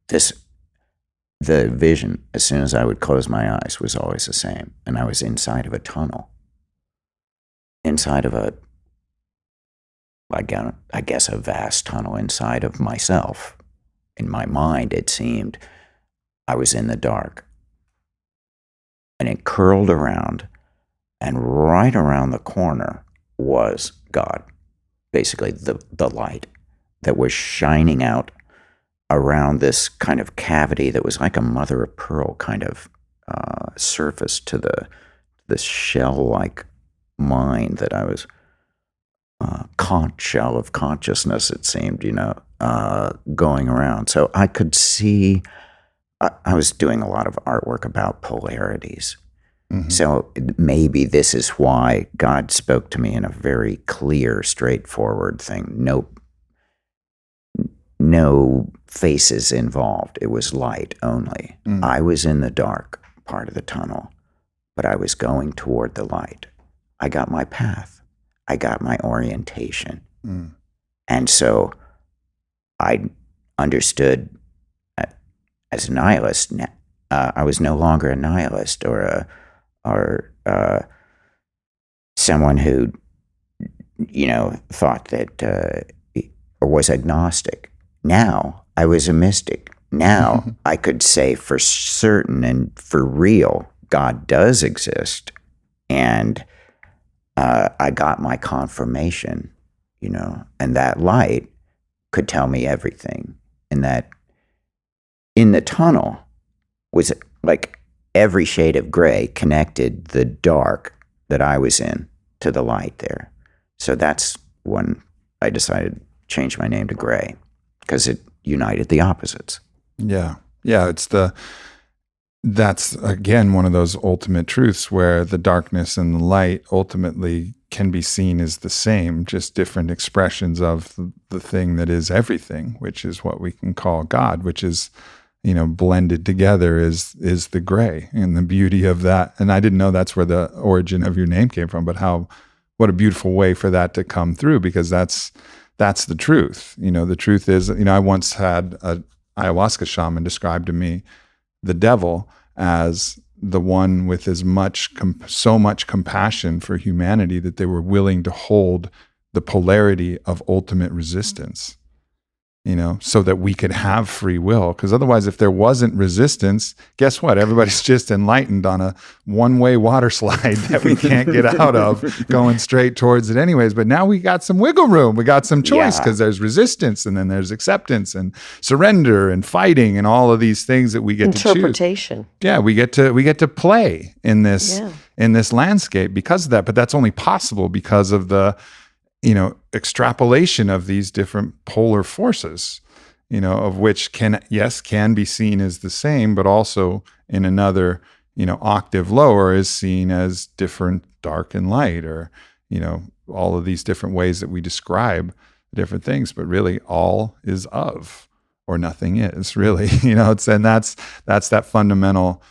The vision, as soon as I would close my eyes, was always the same. And I was inside of a tunnel, inside of I guess a vast tunnel inside of myself. In my mind, it seemed I was in the dark. And it curled around, and right around the corner was God, basically the light that was shining out around this kind of cavity that was like a mother of pearl kind of surface to this shell-like mind that I was, conch shell of consciousness, it seemed, going around. So I could see, I was doing a lot of artwork about polarities. Mm-hmm. So maybe this is why God spoke to me in a very clear, straightforward thing. No faces involved. It was light only. I was in the dark part of the tunnel, but I was going toward the light. I got my path. I got my orientation. And so I understood as a nihilist, I was no longer a nihilist or someone who, thought that, or was agnostic. Now I was a mystic. Now I could say for certain and for real, God does exist. And I got my confirmation, and that light could tell me everything. And that in the tunnel was like every shade of gray connected the dark that I was in to the light there. So that's when I decided to change my name to Gray, because it united the opposites. Yeah. That's again one of those ultimate truths where the darkness and the light ultimately can be seen as the same, just different expressions of the thing that is everything, which is what we can call God, which is, blended together is the gray, and the beauty of that. And I didn't know that's where the origin of your name came from, but what a beautiful way for that to come through, because that's the truth. The truth is, I once had a ayahuasca shaman describe to me the devil as the one with so much compassion for humanity that they were willing to hold the polarity of ultimate resistance, so that we could have free will. Because otherwise, if there wasn't resistance, guess what? Everybody's just enlightened on a one-way water slide that we can't get out of, going straight towards it anyways. But now we got some wiggle room. We got some choice, because there's resistance, and then there's acceptance and surrender and fighting and all of these things that we get to choose. Interpretation. Yeah, we get to play in this landscape because of that. But that's only possible because of the extrapolation of these different polar forces, of which can be seen as the same, but also in another, octave lower is seen as different dark and light, or, all of these different ways that we describe different things, but really all is of, or nothing is really, and that's that fundamental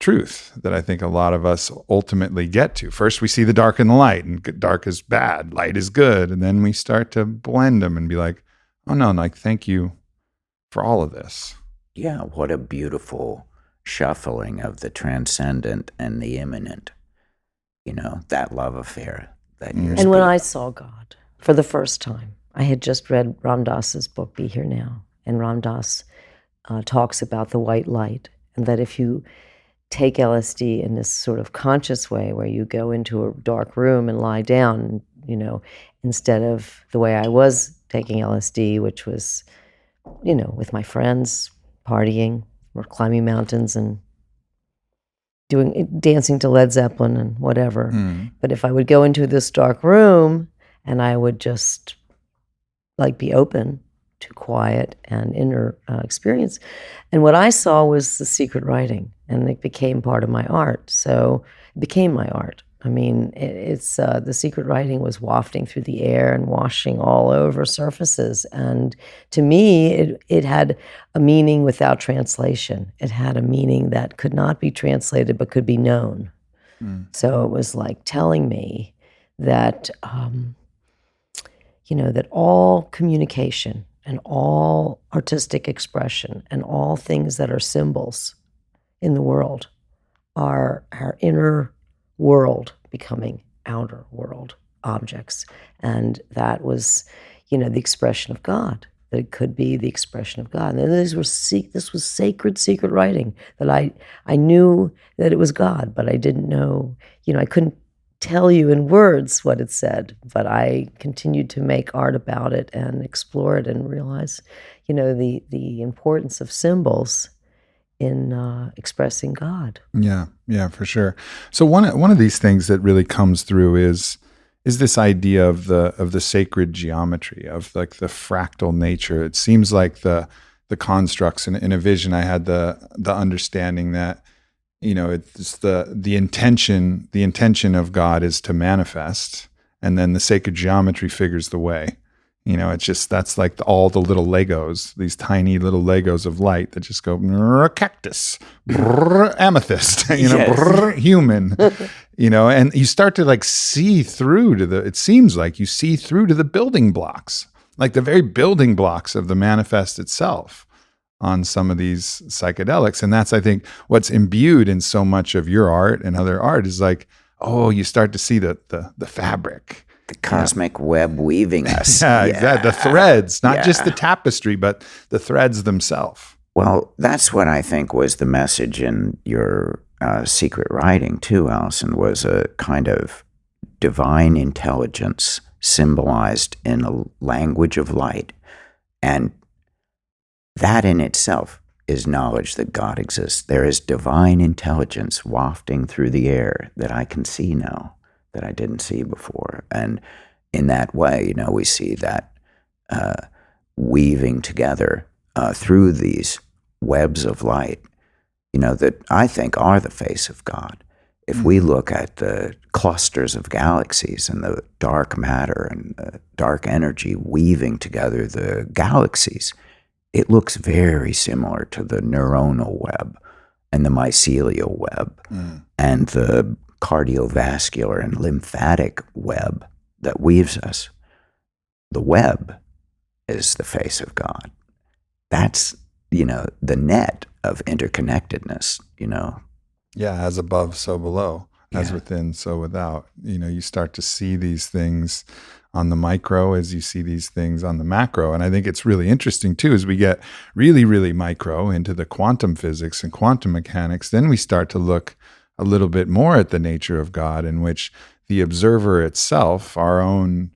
truth that I think a lot of us ultimately get to. First, we see the dark and the light, and dark is bad, light is good. And then we start to blend them and be like, oh no, thank you for all of this. Yeah, what a beautiful shuffling of the transcendent and the immanent. That love affair that you're And when speaking. I saw God for the first time, I had just read Ram Dass's book, Be Here Now. And Ram Dass talks about the white light, and that if you take LSD in this sort of conscious way where you go into a dark room and lie down, instead of the way I was taking LSD, which was, with my friends, partying, or climbing mountains and dancing to Led Zeppelin and whatever. But if I would go into this dark room and I would just be open to quiet and inner experience. And what I saw was the secret writing, and it became part of my art. So it became my art. I mean, it's the secret writing was wafting through the air and washing all over surfaces. And to me, it had a meaning without translation. It had a meaning that could not be translated but could be known. So it was like telling me that, that all communication and all artistic expression and all things that are symbols in the world are our inner world becoming outer world objects. And that was, the expression of God, that it could be the expression of God. And this was sacred, secret writing that I knew that it was God, but I didn't know, I couldn't tell you in words what it said, but I continued to make art about it and explore it and realize, the importance of symbols in expressing God. Yeah, for sure. So one of these things that really comes through is this idea of the sacred geometry, of like the fractal nature. It seems like the constructs in a vision. I had the understanding that it's the intention of God is to manifest, and then the sacred geometry figures the way. It's just, that's like all the little Legos, these tiny little Legos of light that just go cactus, amethyst, human, and you start to see through to it seems like you see through to the building blocks, like the very building blocks of the manifest itself on some of these psychedelics. And that's, I think, what's imbued in so much of your art and other art is you start to see the fabric. The cosmic web weaving us. Yeah, exactly. The threads, not just the tapestry, but the threads themselves. Well, that's what I think was the message in your secret writing too, Allyson, was a kind of divine intelligence symbolized in a language of light. And that in itself is knowledge that God exists. There is divine intelligence wafting through the air that I can see now, that I didn't see before. And in that way, we see that weaving together through these webs of light, that I think are the face of God. If we look at the clusters of galaxies and the dark matter and the dark energy weaving together the galaxies, it looks very similar to the neuronal web and the mycelial web and the cardiovascular and lymphatic web that weaves us. The web is the face of God. That's, the net of interconnectedness, Yeah, as above, so below, as within, so without. You start to see these things on the micro as you see these things on the macro. And I think it's really interesting too, as we get really, really micro into the quantum physics and quantum mechanics, then we start to look a little bit more at the nature of God, in which the observer itself, our own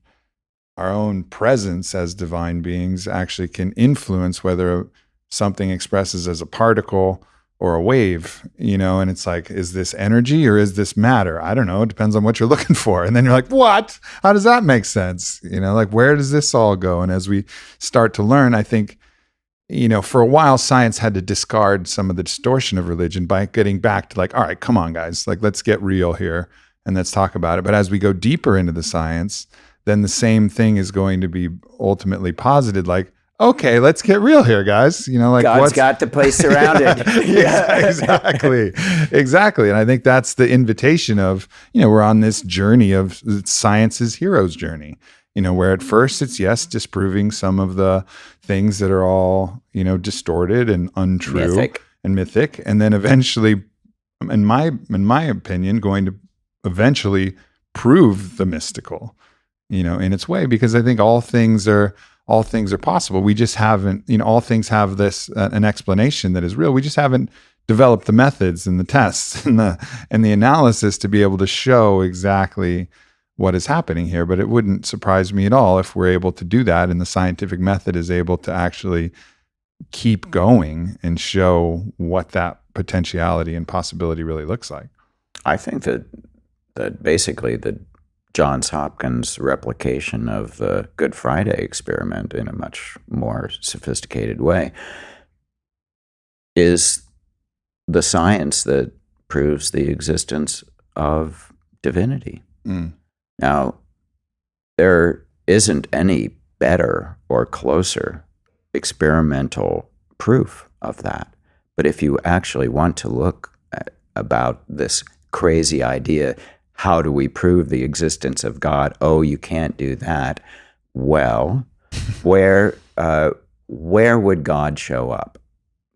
presence as divine beings, actually can influence whether something expresses as a particle or a wave, and it's like, is this energy or is this matter? I don't know. It depends on what you're looking for. And then you're like, what? How does that make sense? Where does this all go? And as we start to learn, I think, for a while, science had to discard some of the distortion of religion by getting back to all right, come on, guys, let's get real here and let's talk about it. But as we go deeper into the science, then the same thing is going to be ultimately posited, okay, let's get real here, guys. God's got the place surrounded. Exactly. And I think that's the invitation of, we're on this journey of science's hero's journey. where at first it's, yes, disproving some of the things that are all, distorted and untrue and mythic. And then eventually, in my opinion, going to eventually prove the mystical, in its way, because I think all things are possible. We just haven't, all things have this, an explanation that is real. We just haven't developed the methods and the tests and the analysis to be able to show exactly what is happening here. But it wouldn't surprise me at all if we're able to do that, and the scientific method is able to actually keep going and show what that potentiality and possibility really looks like. I think that basically the Johns Hopkins replication of the Good Friday experiment in a much more sophisticated way is the science that proves the existence of divinity. Now, there isn't any better or closer experimental proof of that. But if you actually want to look about this crazy idea, how do we prove the existence of God? Oh, you can't do that. Well, where would God show up?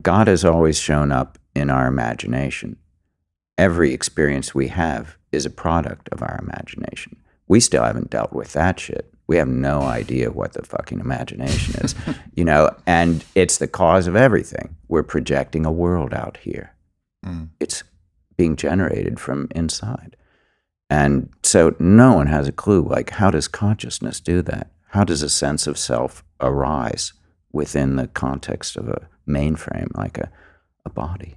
God has always shown up in our imagination. Every experience we have is a product of our imagination. We still haven't dealt with that shit. We have no idea what the fucking imagination is, and it's the cause of everything. We're projecting a world out here. It's being generated from inside. And so no one has a clue, like, how does consciousness do that? How does a sense of self arise within the context of a mainframe, like a body?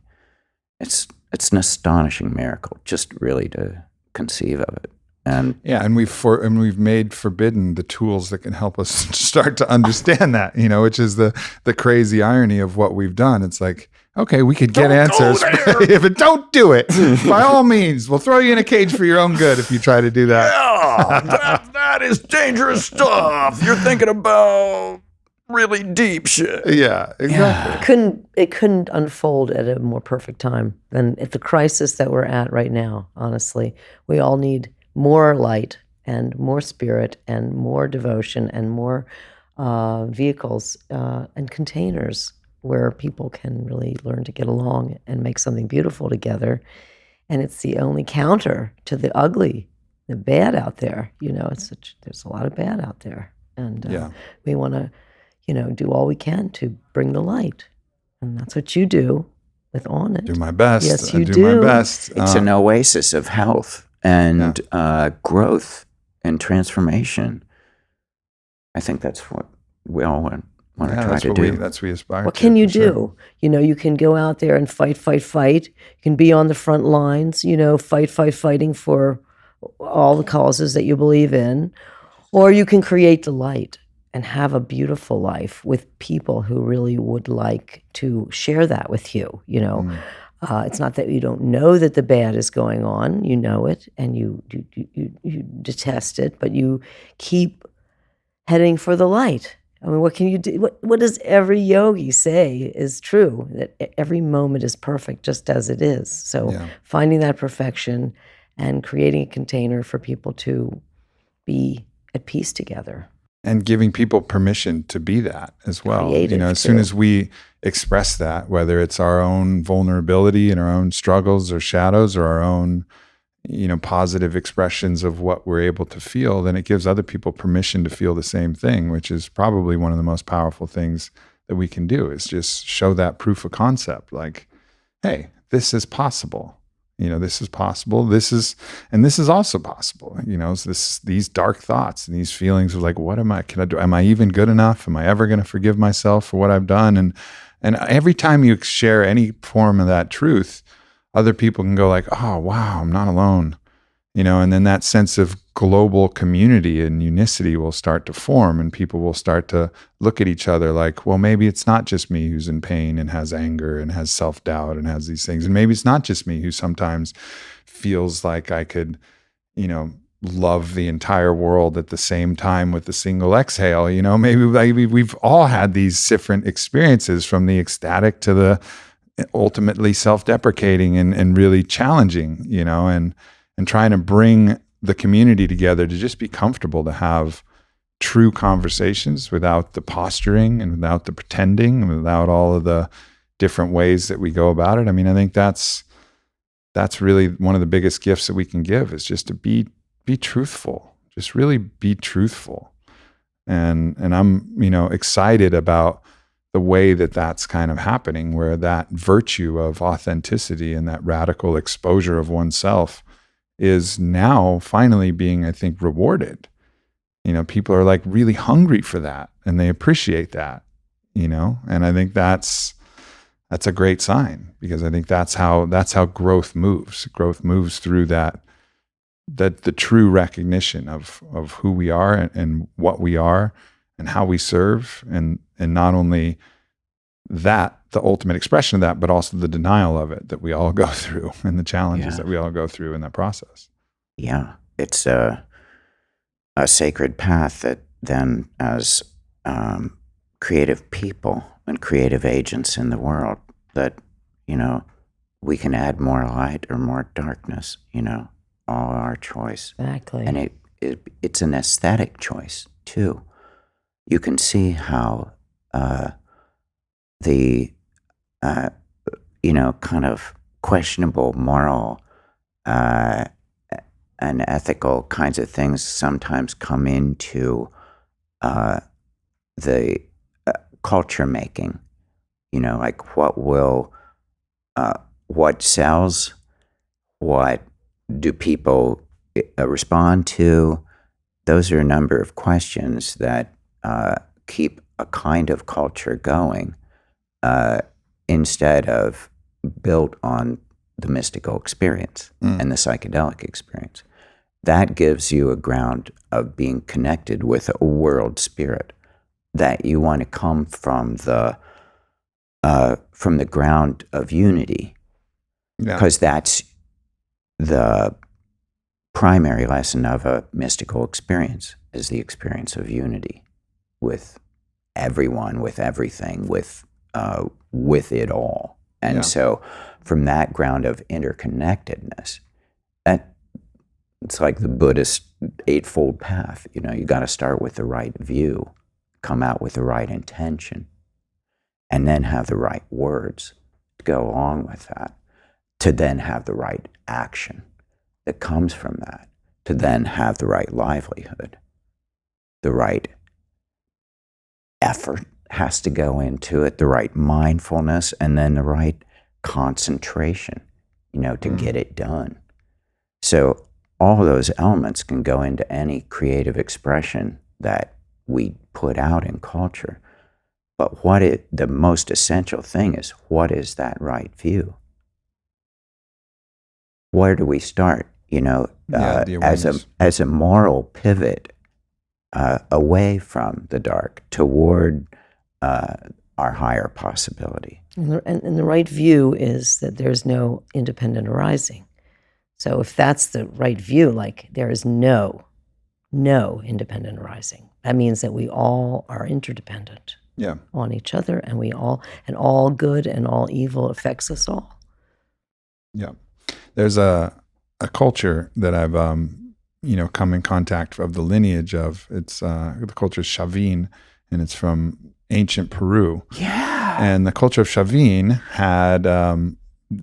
It's an astonishing miracle, just really to conceive of it. And we've made forbidden the tools that can help us start to understand that, which is the crazy irony of what we've done. It's like, okay, we could get answers, but don't do it. By all means, we'll throw you in a cage for your own good if you try to do that. Yeah, that is dangerous stuff. You're thinking about really deep shit. Yeah, exactly. Yeah. It couldn't unfold at a more perfect time than at the crisis that we're at right now. Honestly, we all need more light and more spirit and more devotion and more vehicles and containers where people can really learn to get along and make something beautiful together. And it's the only counter to the ugly, the bad out there. There's a lot of bad out there, and we want to, do all we can to bring the light, and that's what you do with Onnit. Do my best. Yes, you do my best. It's an oasis of health and growth and transformation. I think that's what we all want to try to do. That's what we aspire to. What can you do? Sure. You can go out there and fight. You can be on the front lines, fighting for all the causes that you believe in. Or you can create the light and have a beautiful life with people who really would like to share that with you, It's not that you don't know that the bad is going on. You know it, and you detest it, but you keep heading for the light. I mean, what can you do? What does every yogi say is true? That every moment is perfect just as it is. So finding that perfection and creating a container for people to be at peace together. And giving people permission to be that as well. Creative, as soon as we express that, whether it's our own vulnerability and our own struggles or shadows or our own, positive expressions of what we're able to feel, then it gives other people permission to feel the same thing, which is probably one of the most powerful things that we can do, is just show that proof of concept. Like, hey, this is possible. This is possible. This is also possible. These dark thoughts and these feelings of like, what can I do? Am I even good enough? Am I ever going to forgive myself for what I've done? And every time you share any form of that truth, other people can go like, oh, wow, I'm not alone. And then that sense of global community and unicity will start to form, and people will start to look at each other like, well, maybe it's not just me who's in pain and has anger and has self-doubt and has these things. And maybe it's not just me who sometimes feels like I could, love the entire world at the same time with a single exhale. Maybe we've all had these different experiences, from the ecstatic to the ultimately self-deprecating and really challenging, and trying to bring the community together to just be comfortable to have true conversations without the posturing and without the pretending and without all of the different ways that we go about it. I mean, I think that's really one of the biggest gifts that we can give, is just to be truthful, just really be truthful. And I'm, excited about the way that that's kind of happening, where that virtue of authenticity and that radical exposure of oneself is now finally being, I think, rewarded. People are like really hungry for that, and they appreciate that, and I think that's a great sign, because I think that's how growth moves. Growth moves through that the true recognition of who we are and what we are and how we serve, and not only that, the ultimate expression of that, but also the denial of it that we all go through, and the challenges that we all go through in that process. Yeah, it's a sacred path that then, as creative people and creative agents in the world, that, we can add more light or more darkness, all our choice. Exactly. And it's an aesthetic choice too. You can see how the kind of questionable moral and ethical kinds of things sometimes come into the culture making. Like what sells, what do people respond to? Those are a number of questions that keep a kind of culture going, instead of built on the mystical experience and the psychedelic experience. That gives you a ground of being connected with a world spirit, that you want to come from the ground of unity, because that's the primary lesson of a mystical experience, is the experience of unity with everyone, with everything, with it all. And so from that ground of interconnectedness, it's like the Buddhist Eightfold Path. You got to start with the right view, come out with the right intention, and then have the right words to go along with that, to then have the right action that comes from that, to then have the right livelihood. The right effort has to go into it, the right mindfulness, and then the right concentration, to get it done. So all of those elements can go into any creative expression that we put out in culture. But the most essential thing is, what is that right view? Where do we start? As a moral pivot away from the dark toward our higher possibility. And the right view is that there's no independent arising. So if that's the right view, like there is no independent arising, that means that we all are interdependent on each other, and all good and all evil affects us all. Yeah. There's a culture that I've come in contact of the lineage of. It's the culture is Chavin, and it's from ancient Peru. Yeah. And the culture of Chavin had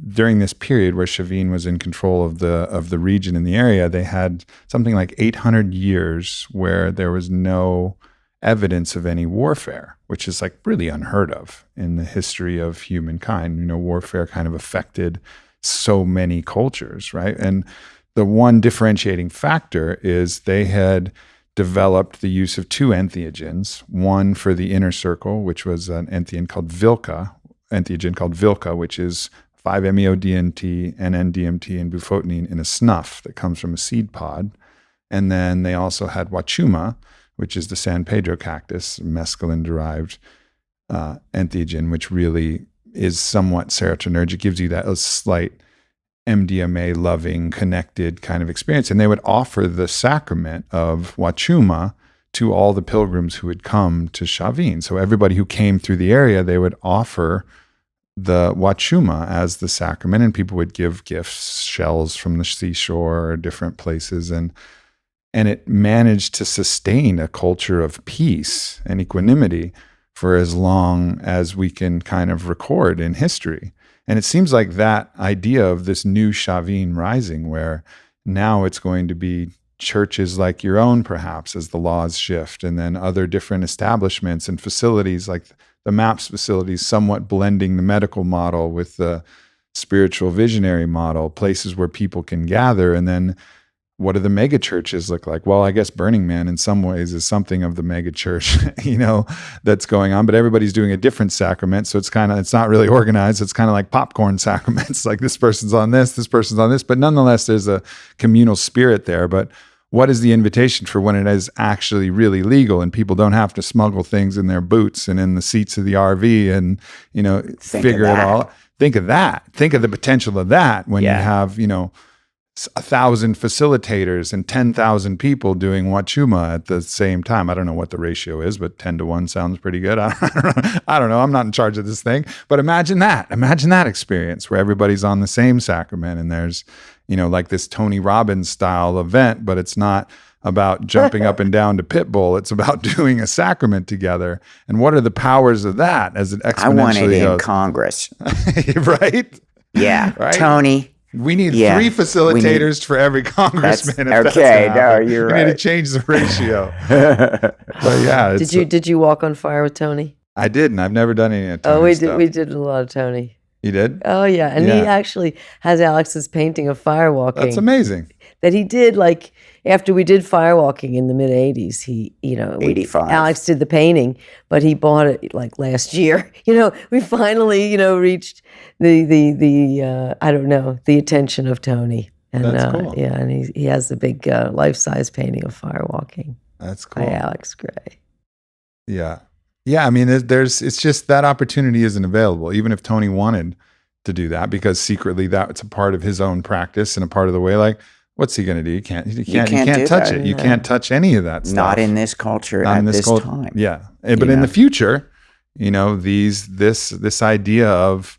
during this period where Chavin was in control of the region in the area, they had something like 800 years where there was no evidence of any warfare, which is like really unheard of in the history of humankind. Warfare kind of affected so many cultures, right? And the one differentiating factor is they had developed the use of two entheogens, one for the inner circle, which was an entheogen called Vilca, which is 5-MeO-DMT, NN-DMT, and bufotenine in a snuff that comes from a seed pod. And then they also had Wachuma, which is the San Pedro cactus, mescaline-derived entheogen, which really is somewhat serotonergic, gives you that a slight MDMA-loving, connected kind of experience. And they would offer the sacrament of Wachuma to all the pilgrims who would come to Chavin. So everybody who came through the area, they would offer the Wachuma as the sacrament, and people would give gifts, shells from the seashore or different places. And and it managed to sustain a culture of peace and equanimity for as long as we can kind of record in history. And it seems like that idea of this new Chavin rising, where now it's going to be churches like your own, perhaps, as the laws shift, and then other different establishments and facilities like the MAPS facilities, somewhat blending the medical model with the spiritual visionary model, places where people can gather. And then what do the mega churches look like? Well, I guess Burning Man in some ways is something of the mega church, that's going on, but everybody's doing a different sacrament. So it's not really organized. It's kind of like popcorn sacraments, like this person's on this person's on this, but nonetheless, there's a communal spirit there. But what is the invitation for when it is actually really legal and people don't have to smuggle things in their boots and in the seats of the RV and, figure it all out? Think of that. Think of the potential of that when you have, 1,000 facilitators and 10,000 people doing Wachuma at the same time. I don't know what the ratio is, but 10-1 sounds pretty good. I don't know. I'm not in charge of this thing, but imagine that. Imagine that experience where everybody's on the same sacrament and there's, like this Tony Robbins style event, but it's not about jumping up and down to Pitbull. It's about doing a sacrament together. And what are the powers of that as it exponentially I want it in goes? Congress. Right? Yeah. Right? Tony. We need 3 facilitators for every congressman. Okay, no, you're right. We need to change the ratio. But yeah, Did you walk on fire with Tony? I didn't. I've never done any of Tony we stuff. did. We did a lot of Tony. You did? Oh yeah, and he actually has Alex's painting of firewalking. That's amazing. That he did after we did firewalking in the mid '80s. He 85. Alex did the painting, but he bought it last year. We finally reached the I don't know, the attention of Tony. And that's cool. Yeah, and he has the big life-size painting of firewalking. That's cool. By Alex Gray. Yeah. Yeah, I mean, it's just that opportunity isn't available, even if Tony wanted to do that, because secretly that's a part of his own practice and a part of the way. What's he going to do? You can't touch it. You can't touch any of that stuff. Not in this culture at this time. Yeah, but in the future, this idea of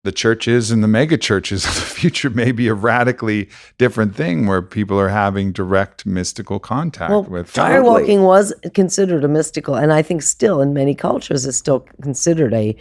the churches and the mega churches of the future may be a radically different thing where people are having direct mystical contact with. Firewalking was considered a mystical, and I think still in many cultures it's still considered a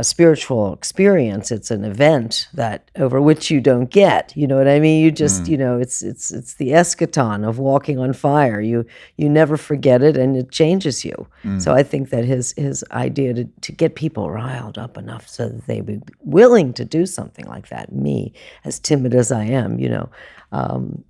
spiritual experience. It's an event that over which you don't get. You know what I mean? You just, it's the eschaton of walking on fire. You never forget it, and it changes you. So I think that his idea to get people riled up enough so that they would be willing to do something like that. Me, as timid as I am,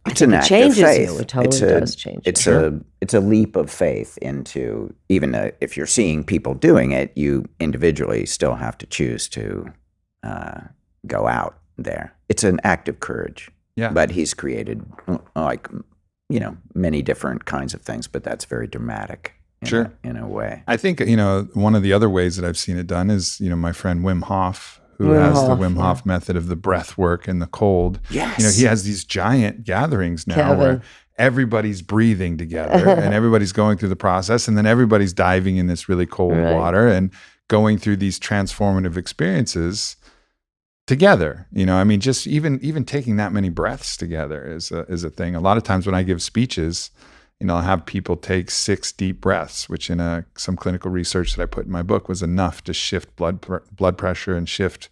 it's an act changes of faith. You. It totally does change. It's a leap of faith into, even if you're seeing people doing it, you individually still have to choose to go out there. It's an act of courage. Yeah. But he's created many different kinds of things, but that's very dramatic. In a way. I think one of the other ways that I've seen it done is my friend Wim Hof, who has the Wim Hof method of the breath work and the cold. Yes. He has these giant gatherings now where everybody's breathing together and everybody's going through the process, and then everybody's diving in this really cold water and going through these transformative experiences together. Just even taking that many breaths together is a thing. A lot of times when I give speeches, I'll have people take 6 deep breaths, which in some clinical research that I put in my book was enough to shift blood pressure and shift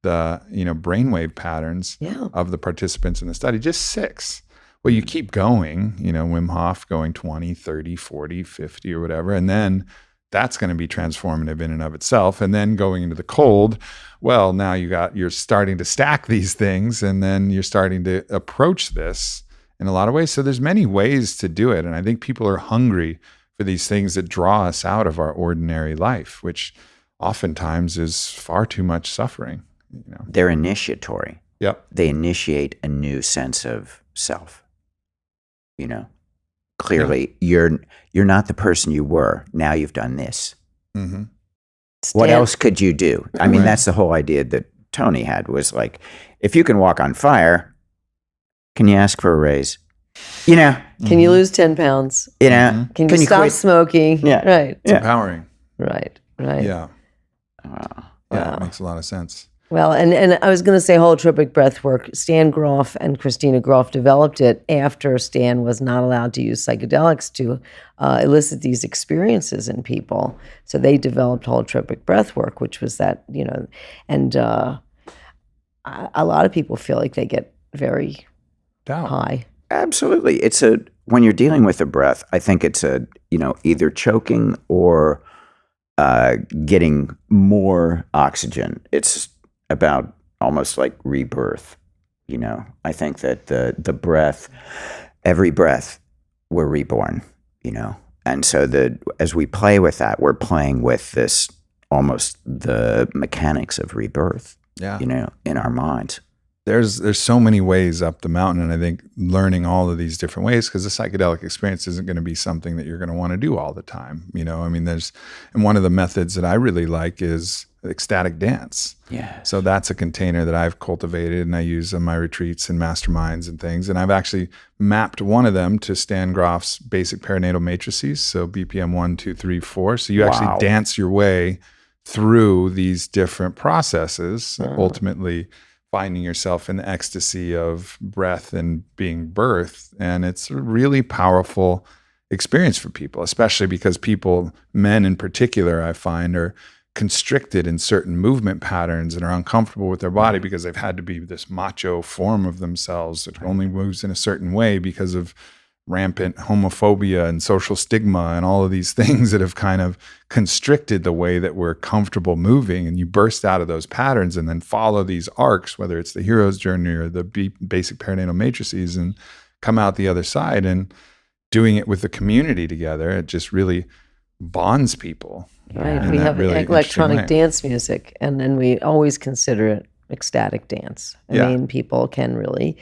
the brainwave patterns of the participants in the study. Just 6. Well, you keep going, Wim Hof going 20, 30, 40, 50 or whatever, and then that's going to be transformative in and of itself. And then going into the cold, well, now you're starting to stack these things, and then you're starting to approach this in a lot of ways. So there's many ways to do it. And I think people are hungry for these things that draw us out of our ordinary life, which oftentimes is far too much suffering. They're initiatory. Yep. They initiate a new sense of self. Clearly you're not the person you were. Now you've done this. Mm-hmm. What else could you do? I mean, that's the whole idea that Tony had, was if you can walk on fire, can you ask for a raise? Can you lose 10 pounds? Can you stop quit? smoking? Yeah. Right. It's empowering. Right. Yeah. Wow. Yeah, it makes a lot of sense. Well, and I was going to say holotropic breath work. Stan Grof and Christina Grof developed it after Stan was not allowed to use psychedelics to elicit these experiences in people. So they developed holotropic breath work, which was that, and a lot of people feel like they get very high. Absolutely. When you're dealing with the breath, I think it's either choking or getting more oxygen. It's about almost like rebirth. I think that the breath, every breath, we're reborn. And so as we play with that, we're playing with this almost the mechanics of rebirth. Yeah. In our minds. There's so many ways up the mountain, and I think learning all of these different ways, because the psychedelic experience isn't going to be something that you're going to want to do all the time. And one of the methods that I really like is ecstatic dance. Yeah. So that's a container that I've cultivated and I use on my retreats and masterminds and things. And I've actually mapped one of them to Stan Grof's basic perinatal matrices. So BPM 1, 2, 3, 4. So you actually dance your way through these different processes, ultimately finding yourself in the ecstasy of breath and being birthed. And it's a really powerful experience for people, especially because people, men in particular, I find, are constricted in certain movement patterns and are uncomfortable with their body because they've had to be this macho form of themselves that only moves in a certain way because of rampant homophobia and social stigma and all of these things that have kind of constricted the way that we're comfortable moving. And you burst out of those patterns and then follow these arcs, whether it's the hero's journey or the basic perinatal matrices, and come out the other side. And doing it with the community together, it just really bonds people. Right. We have really electronic dance music, and then we always consider it ecstatic dance. I mean, people can really,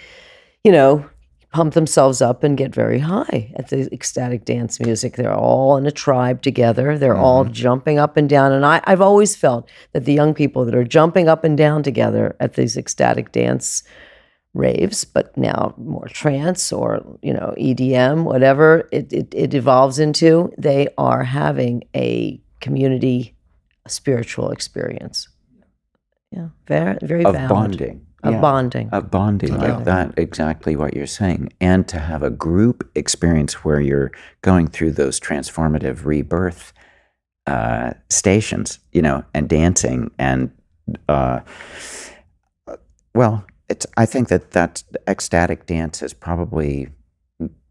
pump themselves up and get very high at the ecstatic dance music. They're all in a tribe together. They're all jumping up and down. And I've always felt that the young people that are jumping up and down together at these ecstatic dance raves, but now more trance or, EDM, whatever it evolves into, they are having a community spiritual experience. Yeah, very, very valid. Bonding. Of bonding. Of bonding, like that, exactly what you're saying. And to have a group experience where you're going through those transformative rebirth stations, and dancing. And, I think that ecstatic dance is probably,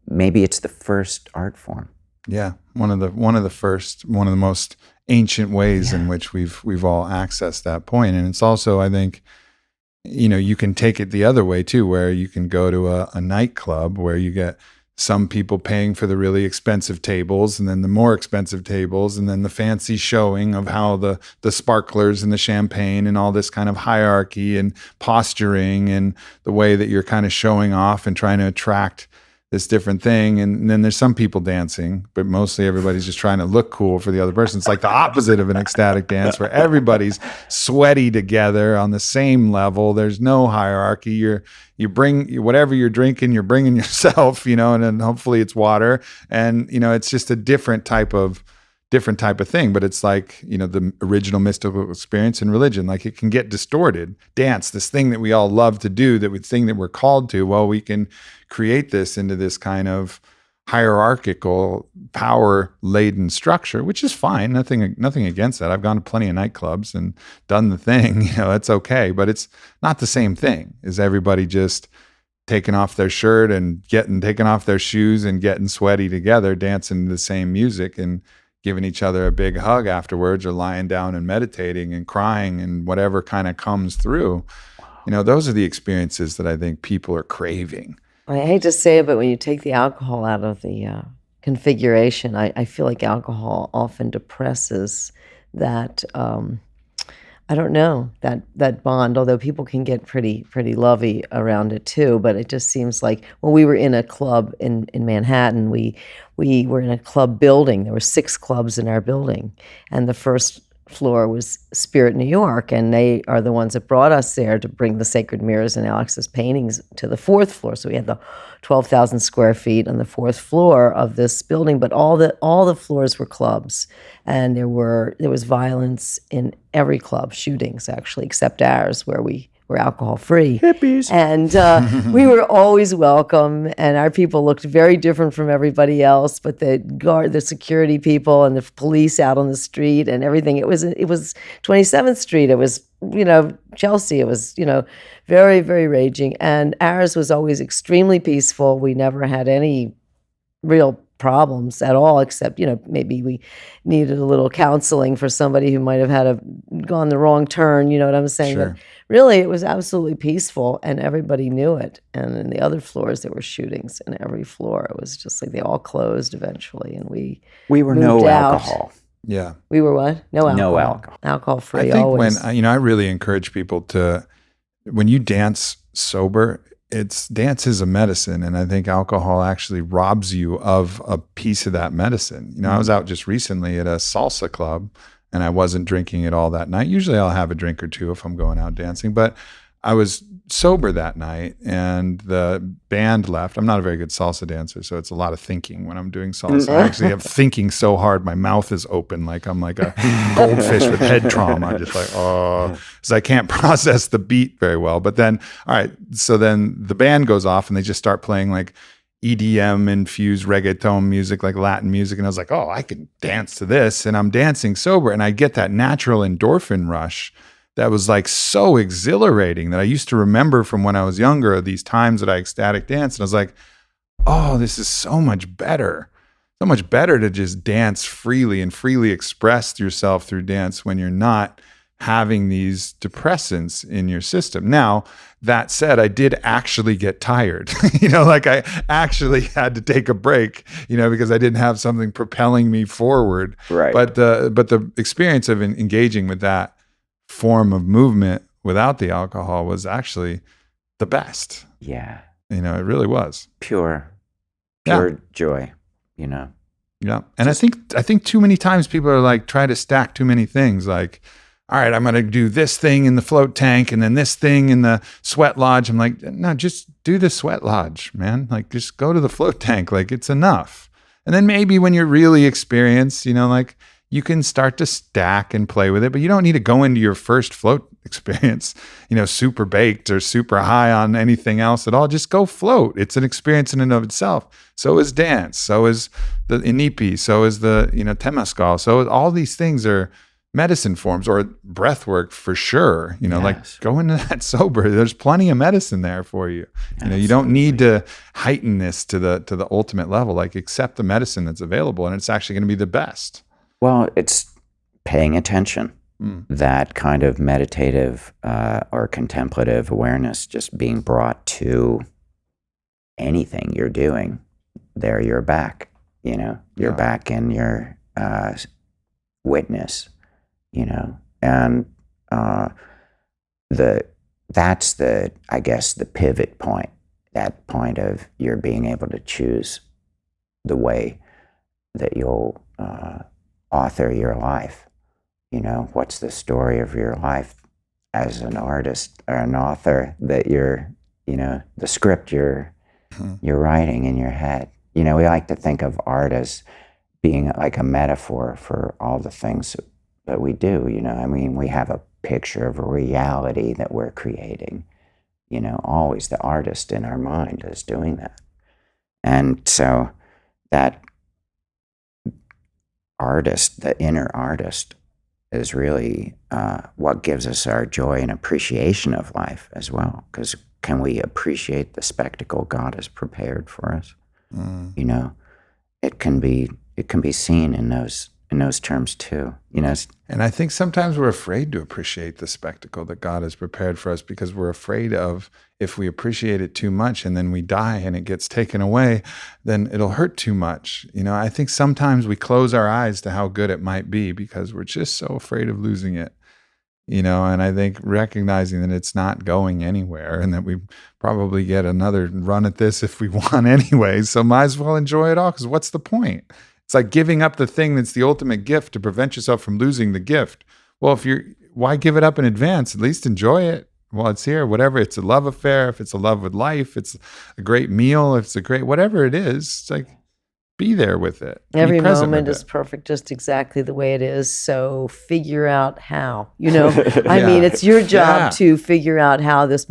maybe it's the first art form. Yeah, one of the most ancient ways in which we've all accessed that point. And it's also, I think, you can take it the other way too, where you can go to a nightclub where you get some people paying for the really expensive tables, and then the more expensive tables, and then the fancy showing of how the sparklers and the champagne and all this kind of hierarchy and posturing and the way that you're kind of showing off and trying to attract this different thing. And then there's some people dancing, but mostly everybody's just trying to look cool for the other person. It's like the opposite of an ecstatic dance where everybody's sweaty together on the same level. There's no hierarchy. You bring whatever you're drinking, you're bringing yourself, and then hopefully it's water. And, it's just a different type of thing. But it's like, the original mystical experience in religion, like it can get distorted. Dance, this thing that we all love to do, that we're called to, well, we can create this into this kind of hierarchical, power-laden structure, which is fine. Nothing against that. I've gone to plenty of nightclubs and done the thing. It's okay. But it's not the same thing as everybody just taking off their shirt and taking off their shoes and getting sweaty together, dancing to the same music and giving each other a big hug afterwards, or lying down and meditating and crying and whatever kind of comes through. Those are the experiences that I think people are craving. I hate to say it, but when you take the alcohol out of the configuration, I feel like alcohol often depresses that, that bond, although people can get pretty lovey around it too. But it just seems like when we were in a club in Manhattan, we were in a club building. There were 6 clubs in our building. And the first floor was Spirit New York, and they are the ones that brought us there to bring the sacred mirrors and Alex's paintings to the fourth floor. So we had the 12,000 square feet on the fourth floor of this building, but all the floors were clubs, and there was violence in every club, shootings actually, except ours, where we were alcohol free. Hippies. And we were always welcome, and our people looked very different from everybody else, but the security people and the police out on the street and everything, it was 27th Street, it was, Chelsea, it was, very, very raging. And ours was always extremely peaceful. We never had any real problems at all, except, maybe we needed a little counseling for somebody who might have gone the wrong turn, you know what I'm saying? Sure. But really, it was absolutely peaceful, and everybody knew it. And in the other floors, there were shootings in every floor. It was just like they all closed eventually, and we were moved no out. alcohol. Yeah. We were what? No alcohol. No alcohol. Alcohol free. I think always. when, I really encourage people when you dance sober, dance is a medicine. And I think alcohol actually robs you of a piece of that medicine. I was out just recently at a salsa club, and I wasn't drinking it all that night. Usually I'll have a drink or two if I'm going out dancing, but I was sober that night, and the band left. I'm not a very good salsa dancer, so it's a lot of thinking when I'm doing salsa. I actually am thinking so hard, my mouth is open like I'm like a goldfish with head trauma. I'm just like, because I can't process the beat very well. But then, all right, so then the band goes off, and they just start playing like EDM infused reggaeton music, like Latin music. And I was like, I can dance to this. And I'm dancing sober, and I get that natural endorphin rush that was like so exhilarating that I used to remember from when I was younger, these times that I ecstatic danced. And I was like, this is so much better. So much better to just dance freely and freely express yourself through dance when you're not having these depressants in your system. Now, that said, I did actually get tired. Like I actually had to take a break, because I didn't have something propelling me forward. Right. But the experience of engaging with that form of movement without the alcohol was actually the best. Yeah. It really was. Pure joy, Yeah. And I think too many times people are like, try to stack too many things. Like, all right, I'm going to do this thing in the float tank and then this thing in the sweat lodge. I'm like, no, just do the sweat lodge, man. Like, just go to the float tank. Like, it's enough. And then maybe when you're really experienced, like, you can start to stack and play with it, but you don't need to go into your first float experience, super baked or super high on anything else at all. Just go float. It's an experience in and of itself. So is dance. So is the inipi. So is the, temazcal. So all these things are medicine forms, or breath work for sure. Like go into that sober. There's plenty of medicine there for you. You don't need to heighten this to the ultimate level. Like, accept the medicine that's available, and it's actually going to be the best. Well, it's paying attention. That kind of meditative or contemplative awareness, just being brought to anything you're doing. There, you're back. You're back in your witness. And that's the pivot point. That point of you're being able to choose the way that you'll author your life. What's the story of your life as an artist or an author that you're, the script you're writing in your head. We like to think of art as being like a metaphor for all the things that we do. We have a picture of a reality that we're creating. Always the artist in our mind is doing that. And so that artist, the inner artist, is really what gives us our joy and appreciation of life as well. Because can we appreciate the spectacle God has prepared for us? It can be seen in those terms too. And I think sometimes we're afraid to appreciate the spectacle that God has prepared for us, because we're afraid of, if we appreciate it too much and then we die and it gets taken away, then it'll hurt too much. I think sometimes we close our eyes to how good it might be because we're just so afraid of losing it. And I think recognizing that it's not going anywhere and that we probably get another run at this if we want anyway, so might as well enjoy it all, because what's the point? It's like giving up the thing that's the ultimate gift to prevent yourself from losing the gift. Well, why give it up in advance? At least enjoy it while it's here. Whatever, it's a love affair, if it's a love with life, it's a great meal, if it's a great, whatever it is, it's like, be there with it. Every moment is perfect just exactly the way it is. So figure out how, I mean, it's your job to figure out how this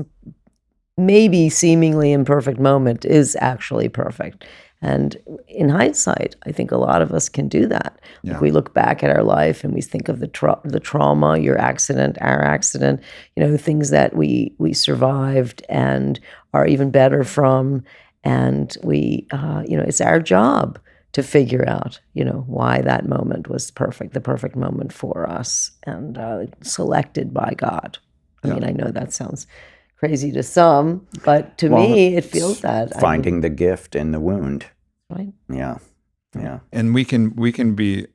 maybe seemingly imperfect moment is actually perfect. And in hindsight, I think a lot of us can do that. Yeah. If we look back at our life and we think of the trauma, your accident, our accident, things that we survived and are even better from. And we, it's our job to figure out, why that moment was the perfect moment for us and selected by God. I mean, I know that sounds crazy to some, but to me, it feels that. Finding the gift in the wound. Right. Yeah. And we can be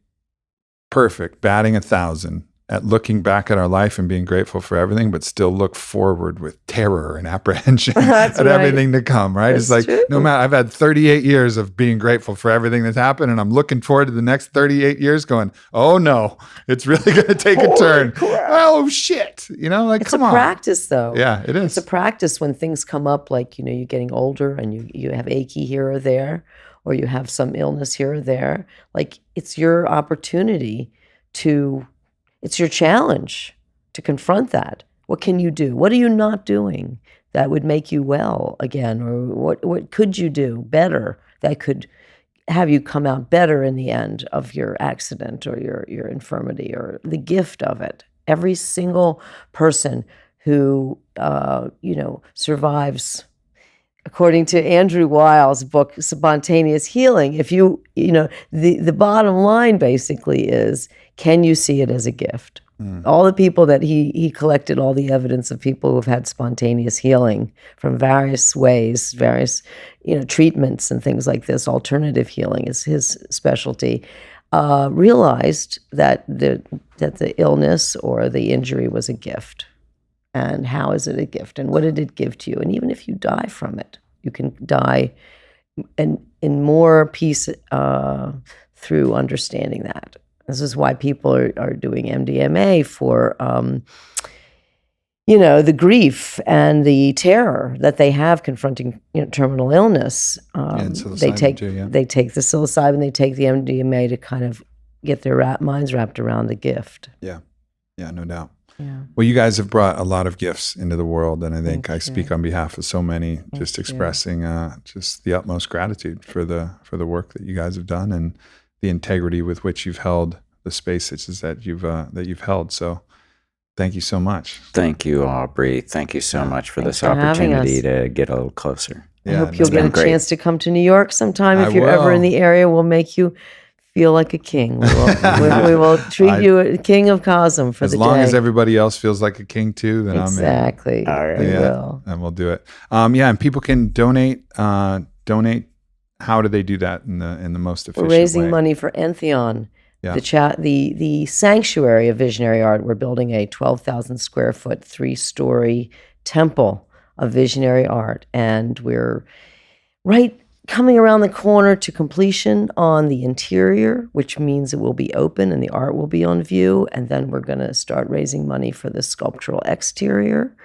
perfect, batting 1,000 at looking back at our life and being grateful for everything, but still look forward with terror and apprehension at everything to come, right? That's it's like, true. no matter, I've had 38 years of being grateful for everything that's happened, and I'm looking forward to the next 38 years going, oh no, it's really going to take a turn. Oh shit. It's come a on. practice though. Yeah, it is. It's a practice when things come up, like, you're getting older and you have achy here or there, or you have some illness here or there. Like, it's your opportunity it's your challenge to confront that. What can you do? What are you not doing that would make you well again? Or what could you do better that could have you come out better in the end of your accident or your infirmity or the gift of it? Every single person who, survives, according to Andrew Weil's book, Spontaneous Healing, the bottom line basically is, can you see it as a gift? All the people that he collected, all the evidence of people who have had spontaneous healing from various ways, various, treatments and things like this, alternative healing is his specialty, realized that the illness or the injury was a gift. And how is it a gift? And what did it give to you? And even if you die from it, you can die in more peace through understanding that. This is why people are doing MDMA for, the grief and the terror that they have confronting terminal illness. They take the psilocybin, they take the MDMA to kind of get their minds wrapped around the gift. Yeah, no doubt. Yeah. Well, you guys have brought a lot of gifts into the world, and I think Thank I speak on behalf of so many, just expressing just the utmost gratitude for the work that you guys have done and the integrity with which you've held the spaces that you've held. So, thank you so much. Thank you, Aubrey. Thank you so much for Thanks this for having opportunity us. to get a little closer. I hope you'll it's get a been great. chance to come to New York sometime. If I you're ever in will. the area, we'll make you feel like a king. We will treat you a king of Cosm for As the day. long as everybody else feels like a king too, then Exactly. All right. We I'm in. will. And we'll do it. And people can donate. How do they do that in the most efficient We're raising way? money for Entheon, Yeah. the sanctuary of visionary art. We're building a 12,000 square foot, 3-story temple of visionary art, and we're coming around the corner to completion on the interior, which means it will be open and the art will be on view. And then we're going to start raising money for the sculptural exterior.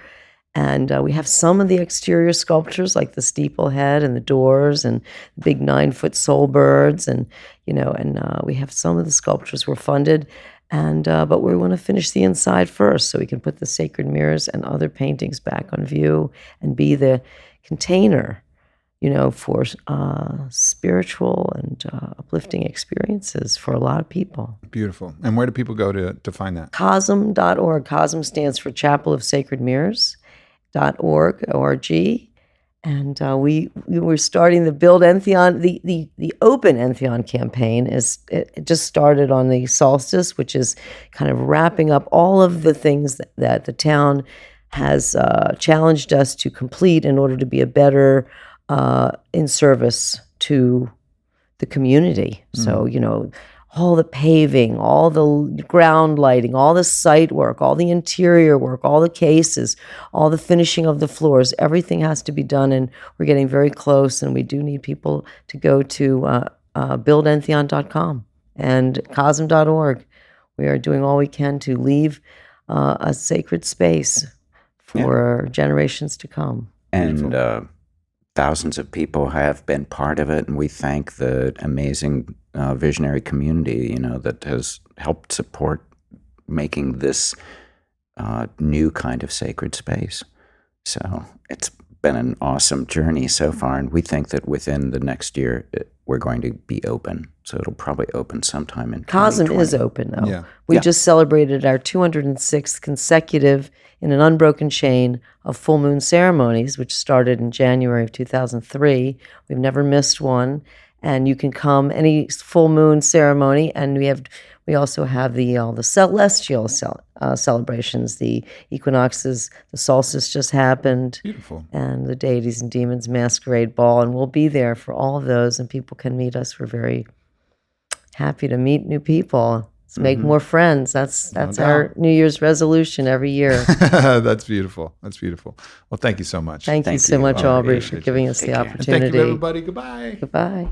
And we have some of the exterior sculptures, like the steeple head and the doors and the big 9-foot soul birds. And, we have some of the sculptures were funded. And but we want to finish the inside first so we can put the sacred mirrors and other paintings back on view and be the container for spiritual and uplifting experiences for a lot of people. Beautiful. And where do people go to find that? Cosm.org. Cosm stands for Chapel of Sacred Mirrors.org, O-R-G. And we're starting the Build Entheon. The Open Entheon campaign it just started on the solstice, which is kind of wrapping up all of the things that the town has challenged us to complete in order to be a better in service to the community. So, all the paving, all the ground lighting, all the site work, all the interior work, all the cases, all the finishing of the floors, everything has to be done. And we're getting very close, and we do need people to go to buildentheon.com and cosm.org. We are doing all we can to leave a sacred space for generations to come. And thousands of people have been part of it, and we thank the amazing visionary community, that has helped support making this new kind of sacred space. So it's been an awesome journey so far, and we think that within the next year we're going to be open. So it'll probably open sometime in Cosm 2020. is open, though. Yeah. We just celebrated our 206th consecutive in an unbroken chain of full moon ceremonies, which started in January of 2003. We've never missed one. And you can come any full moon ceremony, and we also have the celestial celebrations, the equinoxes, the solstice just happened. Beautiful. And the Deities and Demons Masquerade Ball, and we'll be there for all of those, and people can meet us. We're very happy to meet new people. Let's make more friends. That's our New Year's resolution every year. That's beautiful. That's beautiful. Well, thank you so much. Thank you so much, Aubrey, for giving us the opportunity. And thank you, everybody. Goodbye. Goodbye.